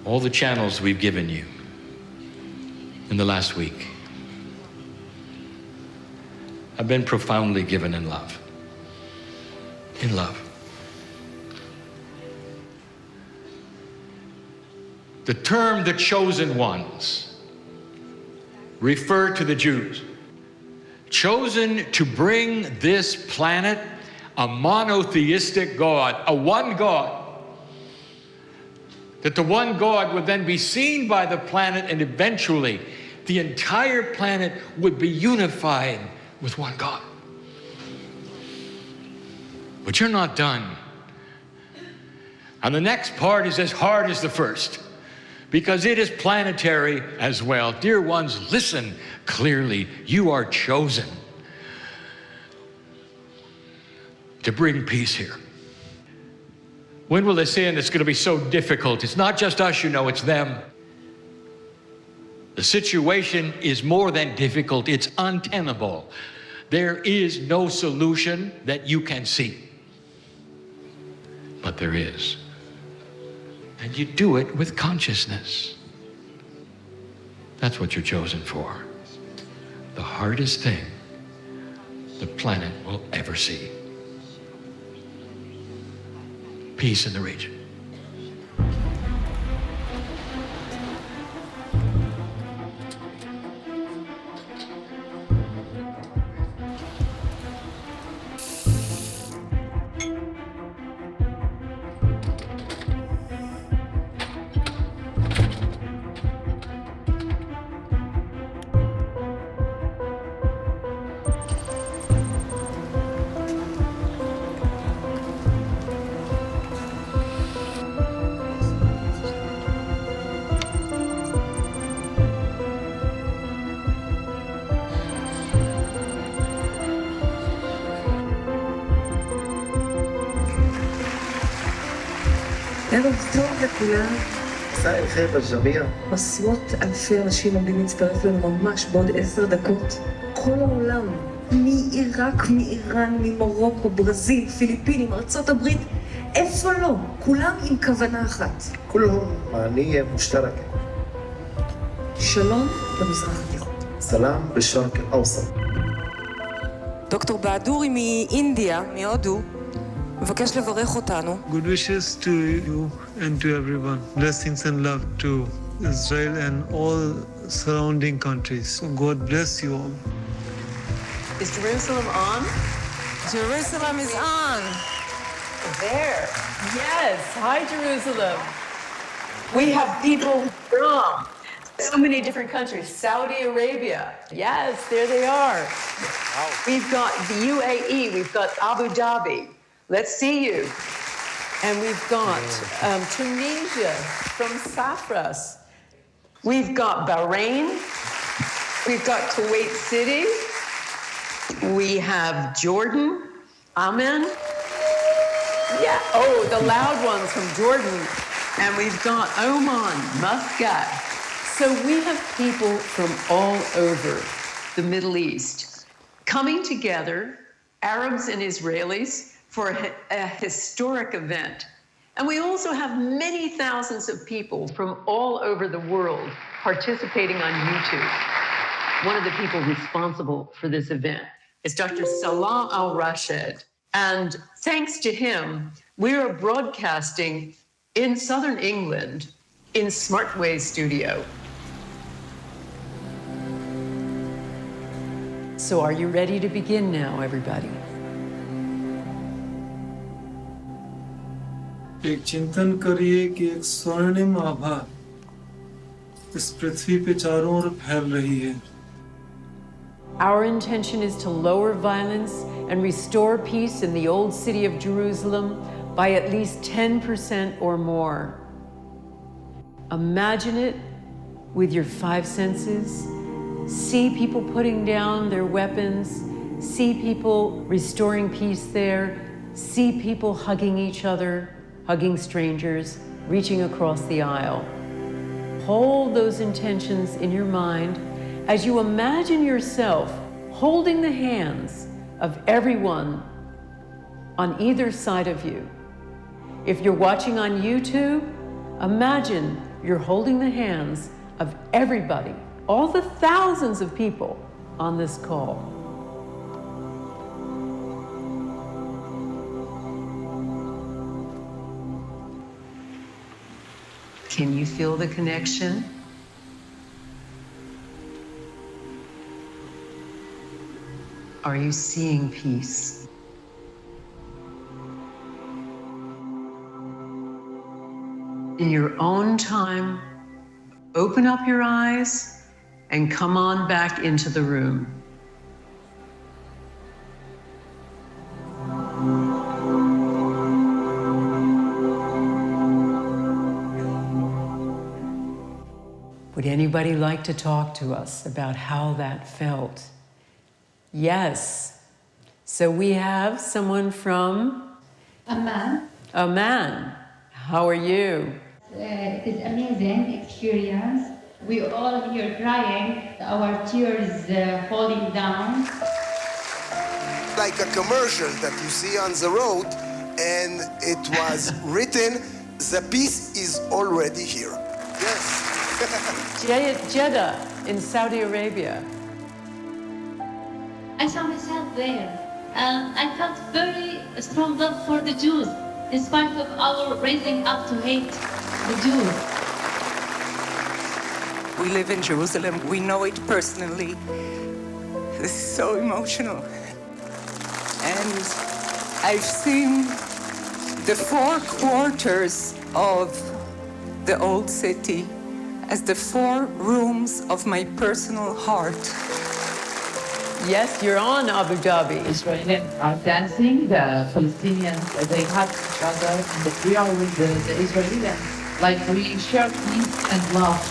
All the channels we've given you in the last week have been profoundly given in love. In love. The term the chosen ones refer to the Jews, chosen to bring this planet a monotheistic God, a one God, that the one God would then be seen by the planet and eventually the entire planet would be unified with one God. But you're not done. And the next part is as hard as the first, because it is planetary as well. Dear ones, listen clearly. You are chosen to bring peace here. When will they say, and it's going to be so difficult? It's not just us, you know, it's them. The situation is more than difficult, it's untenable. There is no solution that you can see. But there is. And you do it with consciousness. That's what you're chosen for. The hardest thing the planet will ever see. Peace in the region. ערב טוב לכולם. עשרות אלפי אנשים עומדים להצטרף לנו ממש בעוד 10 דקות. כל העולם, מעיראק, מאיראן, ממרוקו, ברזיל, פיליפינים, ארצות הברית, איפה לא? כולם עם כוונה אחת. כולם מעני מושתרק. שלום במזרח התיכון. סלאם בשרק אל-אוסט. דוקטור בהדורי מאינדיה, מהודו, מבקש לברך אותנו. Good wishes to you and to everyone. Blessings and love to Israel and all surrounding countries. God bless you all. Is Jerusalem on? Jerusalem is on. there. Yes. Hi, Jerusalem. We have people from so many different countries. Saudi Arabia. Yes, there they are. We've got the UAE. We've got Abu Dhabi. Let's see you. And we've got Tunisia from Tsipi. We've got Bahrain. We've got Kuwait City. We have Jordan. Amen. Yeah. Oh, the loud ones from Jordan. And we've got Oman, Muscat. So we have people from all over the Middle East coming together, Arabs and Israelis, for a historic event. And we also have many thousands of people from all over the world participating on YouTube. One of the people responsible for this event is Dr. Salah Al-Rashed. And thanks to him, we are broadcasting in Southern England in Smartway Studio. So are you ready to begin now, everybody? एक चिंतन करिए कि एक स्वर्णिम आभा इस पृथ्वी पे चारों ओर फैल रही है. Our intention is to lower violence and restore peace in the old city of Jerusalem by at least 10% or more. Imagine it with your 5 senses. See people putting down their weapons. See people restoring peace there. See people hugging each other, hugging strangers, reaching across the aisle. Hold those intentions in your mind as you imagine yourself holding the hands of everyone on either side of you. If you're watching on YouTube, imagine you're holding the hands of everybody, all the thousands of people on this call. Can you feel the connection? Are you seeing peace? In your own time, open up your eyes and come on back into the room. Would anybody like to talk to us about how that felt? Yes. So we have someone from Amman. Amman. How are you? It is amazing experience. We all here crying, our tears falling down. Like a commercial that you see on the road, and it was written, the peace is already here. Yes. Jeddah in Saudi Arabia. I saw myself there. I felt very strong love for the Jews, in spite of our raising up to hate the Jews. We live in Jerusalem. We know it personally. This is so emotional. And I've seen the 4 quarters of the old city as the 4 rooms of my personal heart. Yes, you're on Abu Dhabi. Israelis are dancing, the Palestinians, they hug each other, and we are with the Israelis, like we share peace and love.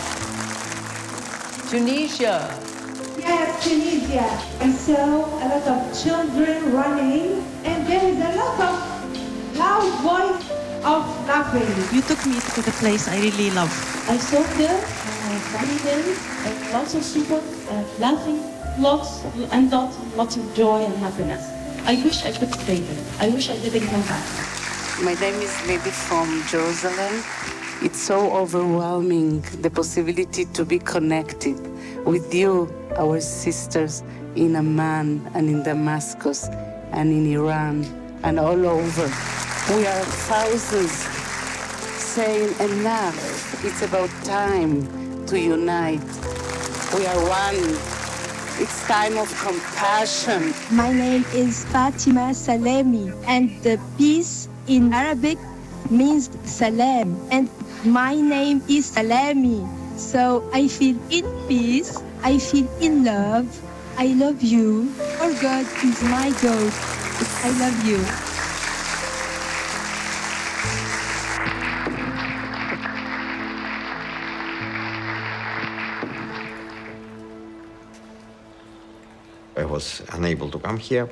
Tunisia. Yes, Tunisia. I saw a lot of children running, and there is a lot of loud voice of laughing. You took me to the place I really love. I saw there families and lots of people laughing, lots of joy and happiness. I wish I could stay there. I wish I didn't come back. My name is Lady from Jerusalem. It's so overwhelming, the possibility to be connected with you, our sisters in Amman and in Damascus and in Iran and all over. We are thousands saying enough. It's about time to unite. We are one. It's time of compassion. My name is Fatima Salemi, and the peace in Arabic means salam, and my name is Salami. So I feel in peace, I feel in love, I love you, for God is my God. I love you. I was unable to come here,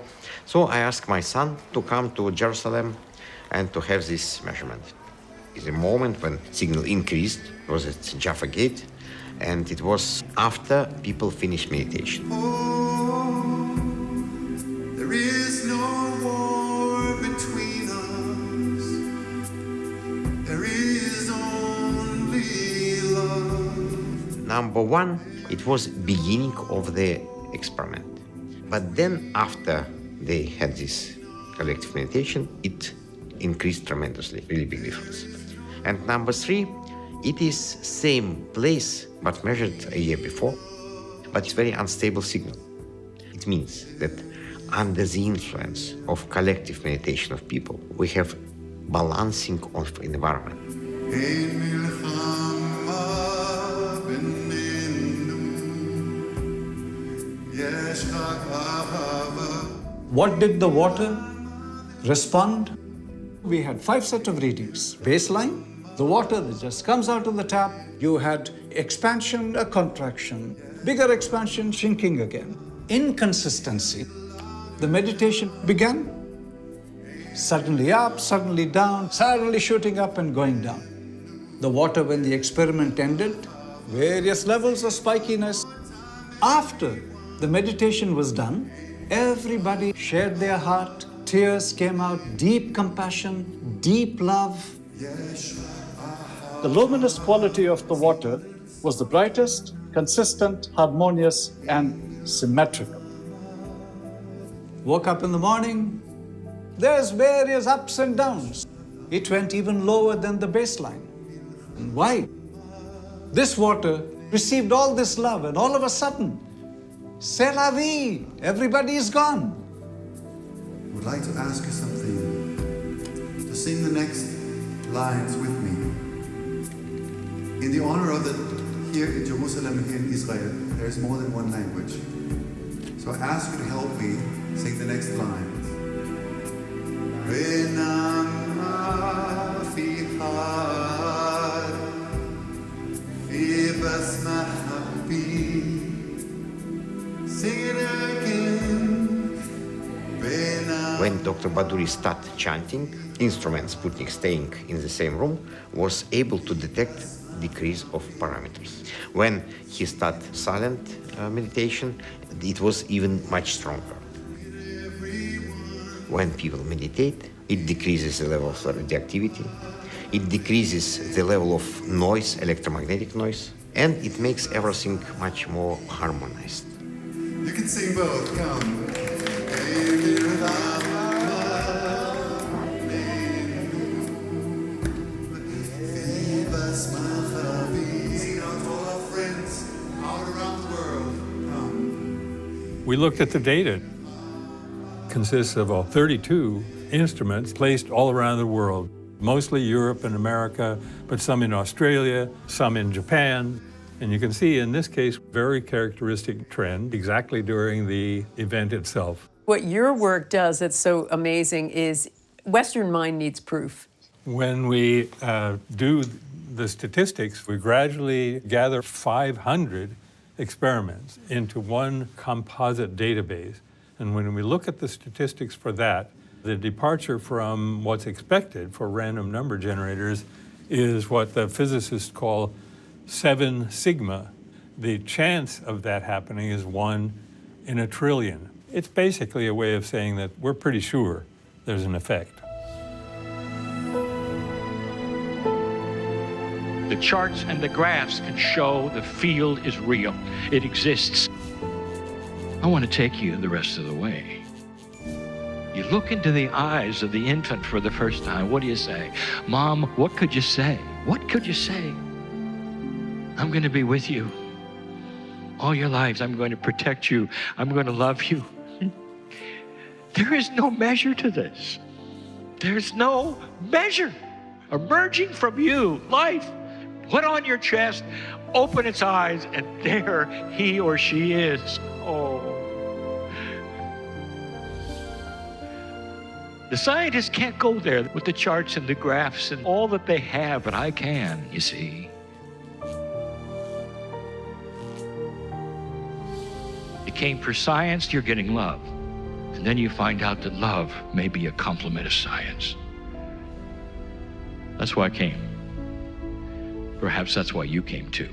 so I asked my son to come to Jerusalem and to have this measurement. The moment when signal increased was at Jaffa Gate, and it was after people finished meditation. There is no war between us. There is only love. Number one, it was beginning of the experiment. But then after they had this collective meditation, it increased tremendously, really big difference. And number three, it is same place, but measured a year before, but it's very unstable signal. It means that under the influence of collective meditation of people, we have balancing of environment. What did the water respond? We had 5 sets of readings. Baseline, the water that just comes out of the tap. You had expansion, a contraction, bigger expansion, shrinking again. Inconsistency. The meditation began, suddenly up, suddenly down, suddenly shooting up and going down. The water, when the experiment ended, various levels of spikiness. After the meditation was done, everybody shared their heart, tears came out, deep compassion, deep love. The luminous quality of the water was the brightest, consistent, harmonious, and symmetrical. Woke up in the morning, there's various ups and downs. It went even lower than the baseline. And why? This water received all this love, and all of a sudden, c'est la vie, everybody is gone. I would like to ask you something, to sing the next lines with me. In the honor of that, here in Jerusalem, here in Israel, there is more than one language. So I ask you to help me sing the next lines. Sing it again. When Dr. Baduri started chanting, instruments Sputnik staying in the same room was able to detect decrease of parameters. When he started silent meditation, it was even much stronger. When people meditate, it decreases the level of radioactivity, it decreases the level of noise, electromagnetic noise, and it makes everything much more harmonized. You can sing both, come. We looked at the data. It consists of 32 instruments placed all around the world, mostly Europe and America, but some in Australia, some in Japan. And you can see in this case, very characteristic trend exactly during the event itself. What your work does that's so amazing is Western mind needs proof. When we do the statistics, we gradually gather 500 experiments into one composite database. And when we look at the statistics for that, the departure from what's expected for random number generators is what the physicists call 7 sigma. The chance of that happening is 1 in a trillion. It's basically a way of saying that we're pretty sure there's an effect. The charts and the graphs can show the field is real. It exists. I want to take you the rest of the way. You look into the eyes of the infant for the first time. What do you say? Mom, what could you say? What could you say? I'm going to be with you all your lives. I'm going to protect you. I'm going to love you. There is no measure to this. There's no measure. Emerging from you, life, put on your chest, open its eyes, and there he or she is. Oh. The scientists can't go there with the charts and the graphs and all that they have, but I can, you see. You came for science, you're getting love. And then you find out that love may be a complement of science. That's why I came. Perhaps that's why you came too.